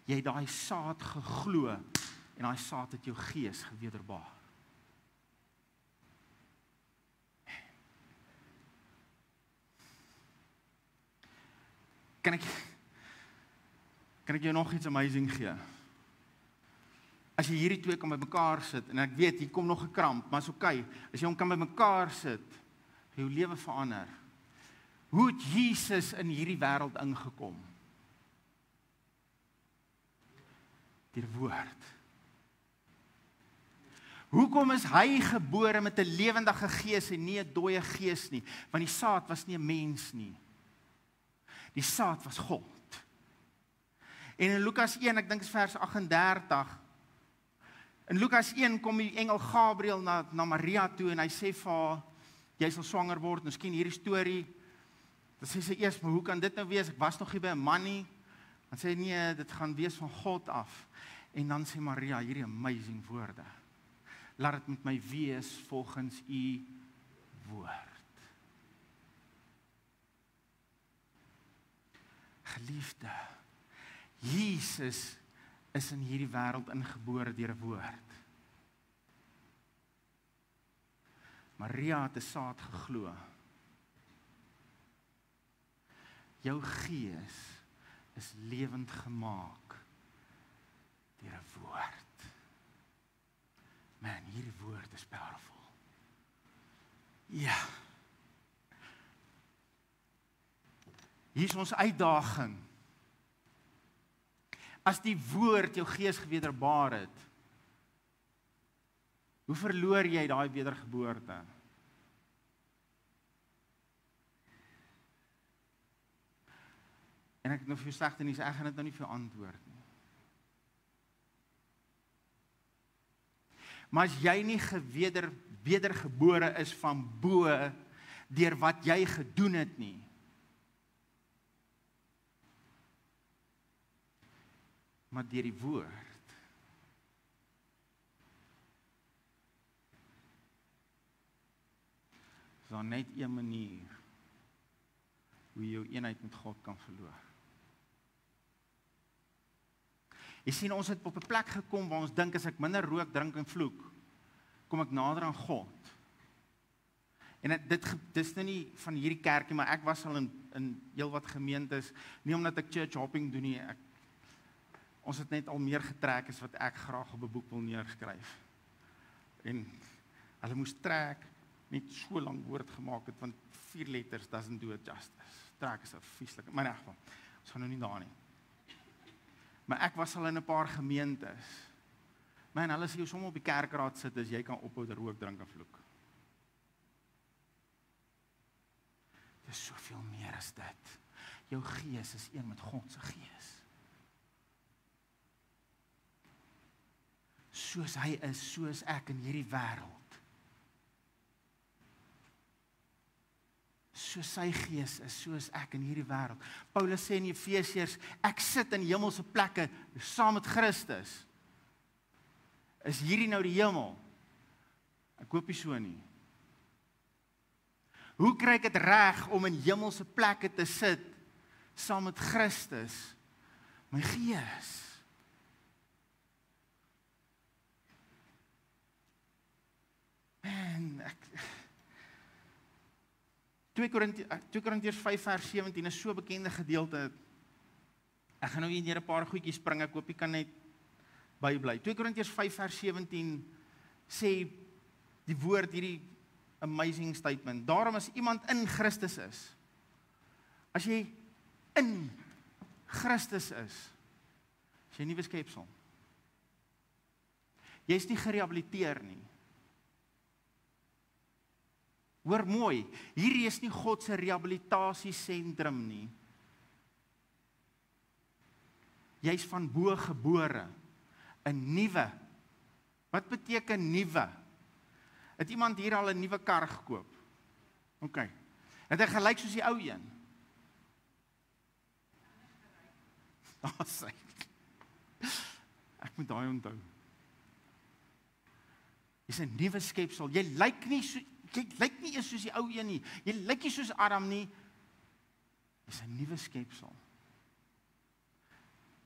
Jy het daai saad geglo en daai saad het jou gees gewederbaar. Kan ek jou nog iets amazing gee? As jy hierdie twee kan by mekaar sit, en ek weet, hier kom nog 'n kramp, maar is okay. As jy hom kan by mekaar sit, gaan jou lewe verander. Hoe het Jesus in hierdie wêreld ingekom? Deur woord. Hoekom is hy gebore met 'n lewendige gees en nie 'n dooie gees nie? Want die saad was nie 'n mens nie. Die saad was God. En in Lukas 1, ek dink is vers 38, in Lukas 1 kom die engel Gabriël na Maria toe en hy sê vir haar, jy sal swanger word, nou skien hierdie storie, dan sê sy eers, maar hoe kan dit nou wees, ek was nog nie by 'n man nie, dan sê nee, dit gaan wees van God af, en dan sê Maria, hierdie amazing woorde, laat dit met my wees volgens u woord. Geliefde, Jesus is in hierdie wêreld ingebore deur 'n woord. Maria het 'n saad geglo. Jou gees is lewend gemaak deur 'n woord. Man, hierdie woord is powerful. Ja. Hier is ons uitdaging. As die woord jou gees gewederbaar het, hoe verloor jy daai wedergeboorte? En ek het nou vir jou slegte nuus, ek gaan dit nou nie vir jou antwoord nie. Maar as jy nie wedergebore is van bo deur wat jy gedoen het nie, maar deur die woord, is daar net een manier hoe jy jou eenheid met God kan verloor. Jy sien, ons het op 'n plek gekom waar ons dink as ek minder rook, drink en vloek, kom ek nader aan God. En dit is nou nie van hierdie kerkie, maar ek was al in heel wat gemeentes, nie omdat ek church hopping doen nie, ons het net al meer getrek as wat ek graag op 'n boek wil neerskryf. En hulle moes trek, net so lank woord gemaak het, want 4 letters doesn't do it justice. Trek is 'n vieslik, maar in elk geval, ons gaan nou nie daar nie. Maar ek was al in 'n paar gemeentes. Man, hulle sê jy sommer op die kerkraad sit, as jy kan ophou rook, drink en vloek. Dit is soveel meer as dit. Jou gees is een met God se gees. Soos hy is, soos ek in hierdie wêreld. Soos sy gees is, soos ek in hierdie wêreld. Paulus sê in Efesiërs, ek sit in hemelse plekke saam met Christus. Is hierdie nou die hemel? Ek hoop nie so nie. Hoe kry ek dit reg om in hemelse plekke te sit saam met Christus? My gees. 2 Korintiërs 5 vers 17 is so bekende gedeelte. Ek gaan nou hier 'n paar goedjies spring, ek hoop jy kan net bybly. 2 Korintiërs 5 vers 17 sê die woord hierdie amazing statement. Daarom as iemand in Christus is, as jy in Christus is jy 'n nuwe skepsel. Jy is nie gerehabiliteer nie. Hoor mooi, hierdie is nie God se rehabilitasiesentrum nie. Jy is van bo gebore, 'n nuwe. Wat beteken nuwe? Het iemand hier al 'n nuwe kar gekoop? OK. Het hy gelyk soos die ou een? Sê. Ek moet daai onthou. Jy's 'n nuwe skepsel. Jy lyk nie eens soos die ou een nie. Jy lyk nie soos Adam nie. Jy's 'n nuwe skepsel.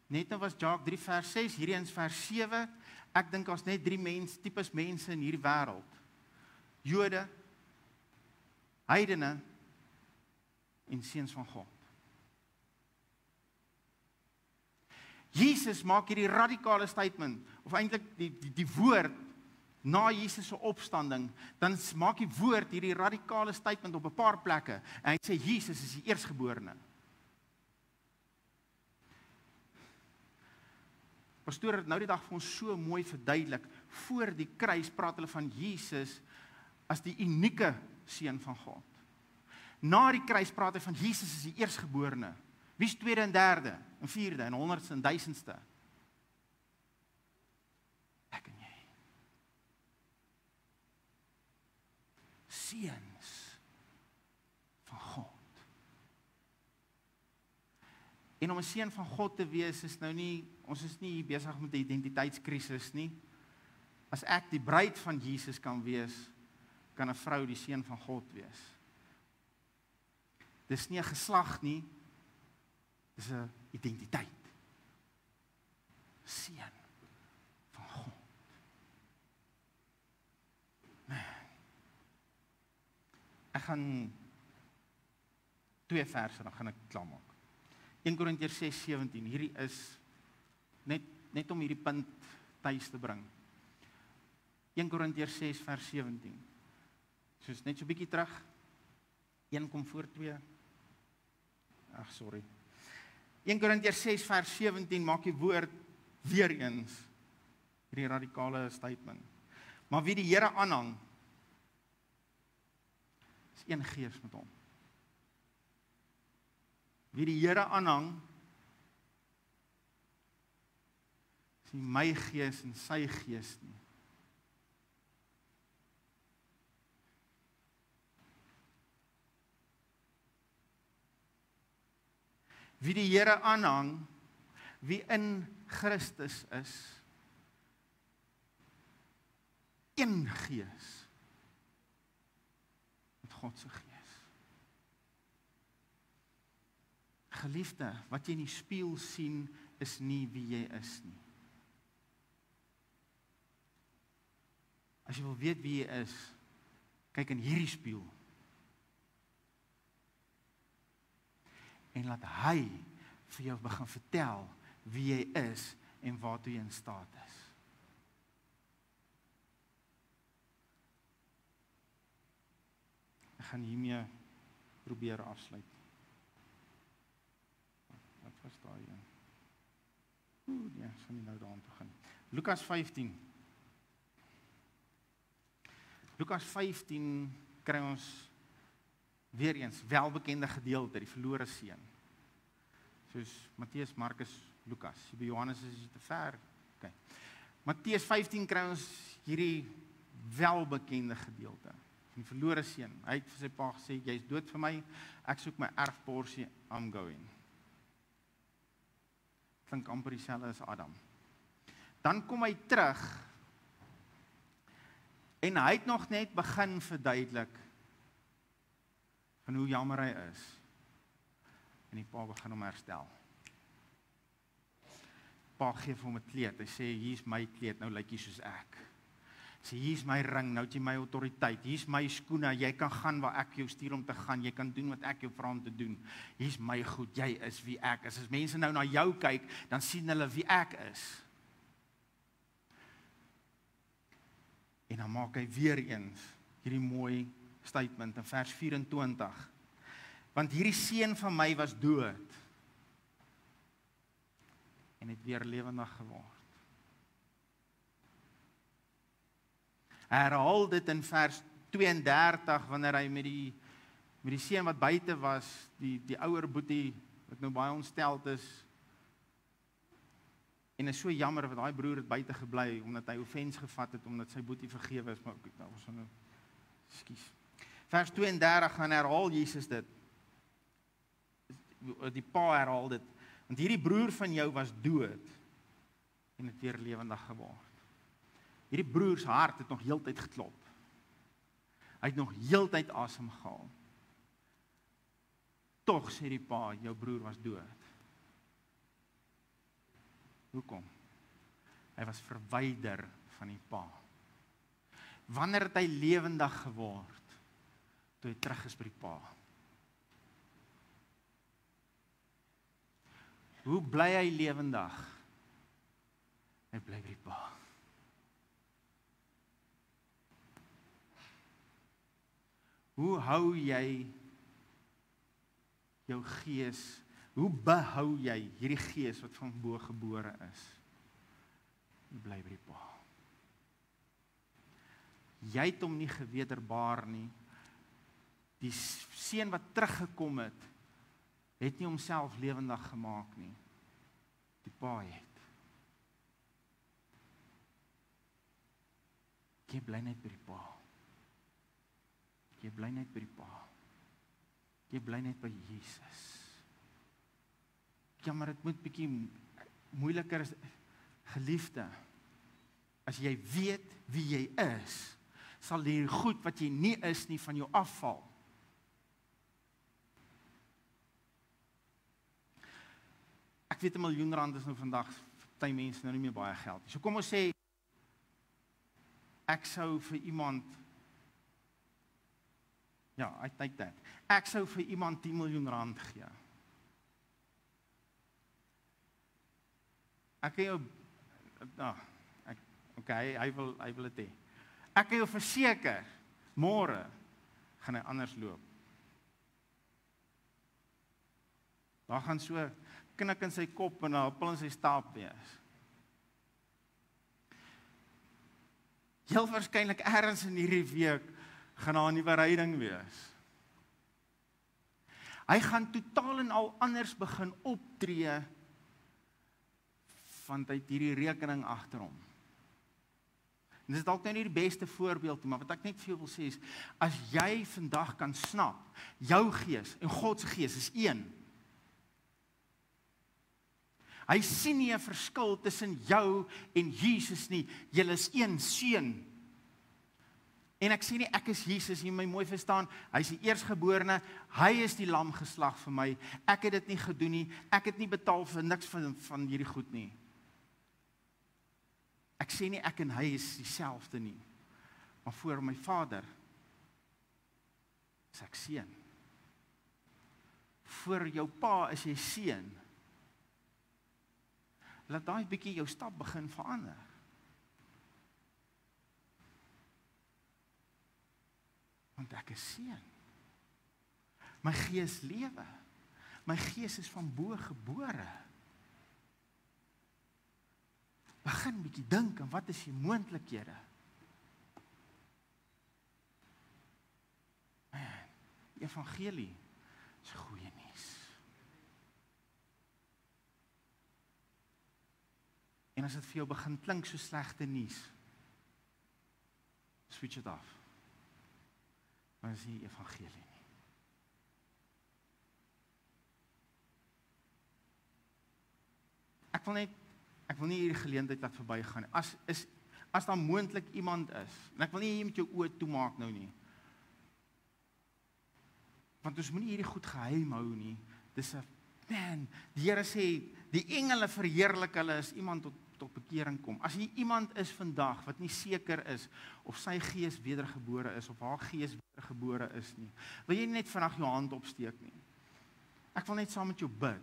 Net nou was Jacques 3 vers 6, hierdie eens vers 7. Ek dink ons net 3 tipes mense in hierdie wêreld. Jode, heidene en seuns van God. Jesus maak hierdie radikale statement, of eintlik die woord na Jesus se opstanding, dan maak die woord hierdie radikale statement op 'n paar plekke, en hy sê Jesus is die eerstgeborene. Pastoor het nou die dag vir ons so mooi verduidelik, voor die kruis praat hulle van Jesus as die unieke seun van God. Na die kruis praat hy van Jesus as die eerstgeborene. Wie is tweede en derde, en vierde, en honderdste en duisendste? Ek en jy. Seuns van God. En om 'n seun van God te wees is nou nie, ons is nie besig met 'n identiteitskrisis nie. As ek die bruid van Jesus kan wees, kan 'n vrou die seun van God wees. Dis nie 'n geslag nie, dis 'n identiteit. Seun van God. Ek gaan 2 verse, dan gaan ek klaarmaak. 1 Korintiërs 6:17, hierdie is net om hierdie punt tuis te bring. 1 Korintiërs 6 vers 17. Soos net so bietjie terug. 1 kom voor 2. Ag, sorry. 1 Korintiërs 6 vers 17 maak die woord weer eens hierdie radikale statement. Maar wie die Here aanhang, is een gees met hom. Wie die Here aanhang, is nie my gees en sy gees nie. Wie die Here aanhang, wie in Christus is, een gees met God se gees. Geliefde, wat jy in die spieël sien, is nie wie jy is nie. As jy wil weet wie jy is, kyk in hierdie spieël. En laat hy vir jou begin vertel wie jy is en waartoe jy in staat is. Ek gaan hiermee probeer afsluit. Wat was daai een? Nee, ek gaan nie nou daaraan toe gaan. Lukas 15. Lukas 15 kry ons weer eens welbekende gedeelte, die verlore seun. Soos Matteus, Markus, Lukas. By Johannes is dit te ver. Okay. Matteus 15 kry ons hierdie welbekende gedeelte. Die verlore seun. Hy het vir sy pa gesê, jy is dood vir my, ek soek my erfporsie, I'm going. Klink amper dieselfde as Adam. Dan kom hy terug, en hy het nog net begin verduidelik, van hoe jammer hy is. En die pa begin hom herstel. Pa gee vir hom 'n kleed. Hy sê, hier is my kleed, nou lyk jy soos ek. Hy sê, hier is my ring, nou het jy my autoriteit. Hier is my skoene, jy kan gaan waar ek jou stuur om te gaan. Jy kan doen wat ek jou vra om te doen. Hier is my goed, jy is wie ek is. As mense nou na jou kyk, dan sien hulle wie ek is. En dan maak hy weer eens hierdie mooi statement in vers 24. Want hierdie seun van my was dood en het weer lewendig geword. Hy herhaal dit in vers 32 wanneer hy met die seun wat buite was, die ouer boetie wat nou baie ontsteld is. En is so jammer wat daai broer het buite gebly omdat hy offens gevat het omdat sy boetie vergewe is, maar ons nou ekskuus. Vers 32 gaan herhaal Jesus dit. Die pa herhaal dit. Want hierdie broer van jou was dood en het weer lewendig geword. Hierdie broer se hart het nog heeltyd geklop. Hy het nog heeltyd asem gehaal. Tog sê die pa, jou broer was dood. Hoekom? Hy was verwyder van die pa. Wanneer het hy lewendig geword? Toe hy terug is by die pa. Hoe bly hy lewendig? Hy bly by die pa. Hoe hou jy jou gees? Hoe behou jy hierdie gees wat van bo gebore is? Jy bly by die pa. Jy het hom nie gewederbaar nie. Die seun wat teruggekom het nie homself lewendig gemaak nie. Die pa het. Jy bly net by die pa. Jy bly net by die pa. Jy bly net by Jesus. Ja, maar dit moet bietjie moeiliker is, geliefde. As jy weet wie jy is, sal die goed wat jy nie is nie van jou afval. Ek weet R1 miljoen is nou vandag, party mense nou nie meer baie geld. So kom ons sê, ek sou vir iemand, ja, I take that. Ek sou vir iemand R10 miljoen gee. Ek kan jou, hy wil dit hê. Ek kan jou verseker, môre gaan hy anders loop. Daar gaan so knik in sy kop en 'n huppel in sy staap wees. Heel waarskynlik ergens in hierdie week gaan daar 'n nuwe ryding wees. Hy gaan totaal en al anders begin optree, want hy het hierdie rekening agter hom. En dit is dalk nou nie die beste voorbeeld nie, maar wat ek net vir jou wil sê is, as jy vandag kan snap, jou gees en God se gees is een. Hy sien nie 'n verskil tussen jou en Jesus nie, julle is een seun. En ek sê nie, ek is Jesus, jy my mooi verstaan, hy is die eersgeborene, hy is die lam geslag vir my, ek het dit nie gedoen nie, ek het nie betaal vir niks van hierdie goed nie. Ek sê nie, ek en hy is dieselfde nie, maar voor my Vader is ek seun. Voor jou pa is jy seun. Laat daai bietjie jou stap begin verander. Want ek is seun. My gees lewe. My gees is van bo gebore. Begin bietjie dink aan wat is die moontlikhede. Die evangelie is goeie nuus. En as dit vir jou begin klink so slegte nuus, switch it af. Maar is die evangelie nie. Ek wil nie hierdie geleentheid laat verbygaan nie. As daar moontlik iemand is, en ek wil nie hier met jou oë toemaak nou nie, want ons moenie hierdie goed geheim hou nie. Dis 'n man, die Here sê, die engele verheerlik hulle as iemand tot bekering kom. As hier iemand is vandag wat nie seker is of sy gees wedergebore is of haar gees wedergebore is nie, wil jy net vandag jou hand opsteek nie. Ek wil net saam met jou bid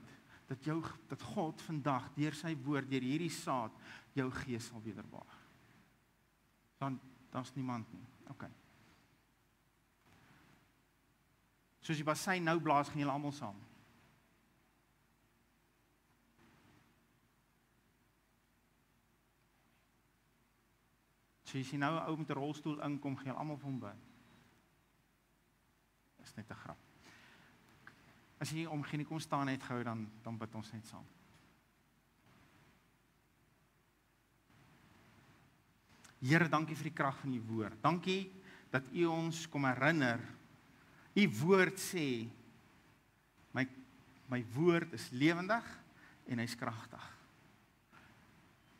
dat God vandag deur sy woord, deur hierdie saad jou gees sal wederbaar. Daar's niemand nie. Okay. Soos die bassein nou blaas, gaan julle almal saam. So as jy nou 'n ou met 'n rolstoel inkom, gaan julle almal vir hom bid. Dis net 'n grap. As jy omgee nie kom staan net gou, dan bid ons net saam. Here, dankie vir die krag van u woord. Dankie dat u ons kom herinner. U woord sê, my woord is lewendig en hy's kragtig.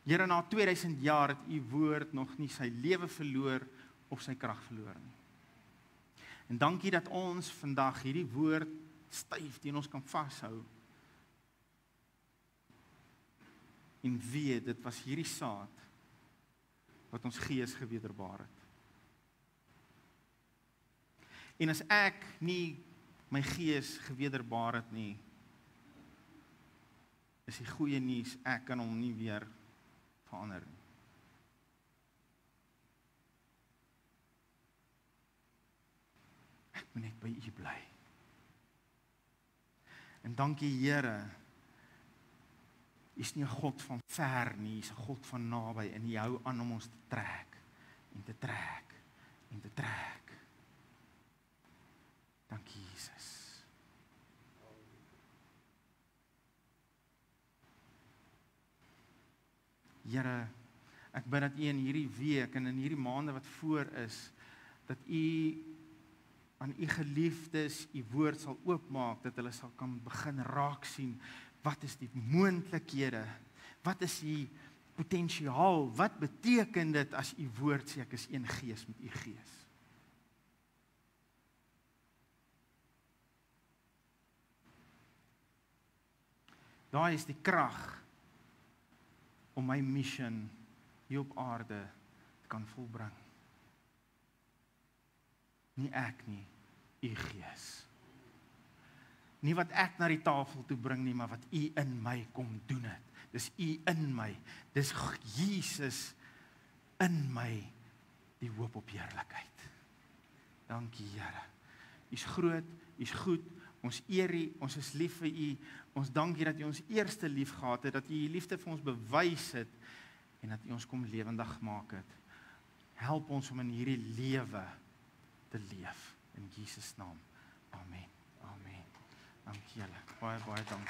Here, na 2000 jaar het u woord nog nie sy lewe verloor of sy krag verloor nie. En dankie dat ons vandag hierdie woord styf teen ons kan vashou. En weet, dit was hierdie saad wat ons gees gewederbaar het. En as ek nie my gees gewederbaar het nie, is die goeie nuus, ek kan hom nie weer verander nie. Ek moet net by u bly. En dankie Here, u is nie 'n God van ver nie, u is 'n God van naby en u hou aan om ons te trek en te trek Jesus. Here, ek bid dat U in hierdie week en in hierdie maande wat voor is, dat U aan U geliefdes U woord sal oopmaak, dat hulle sal kan begin raak sien, wat is die moontlikhede, wat is die potensiaal, wat beteken dit as U woord sê ek is een gees met U gees. Daar is die krag om my mission hier op aarde te kan volbring. Nie ek nie, U Gees. Nie wat ek na die tafel toe bring nie, maar wat U in my kom doen het. Dis U in my, dis Jesus in my, die hoop op heerlikheid. Dankie Here. U's groot, U's goed, ons eer U, ons is lief vir U, ons dankie dat U ons eerste lief gehad het, dat U U liefde vir ons bewys het, en dat U ons kom lewendig maak het. Help ons om in hierdie lewe te leef. In Jesus naam. Amen. Amen. Dankie julle. Baie dankie.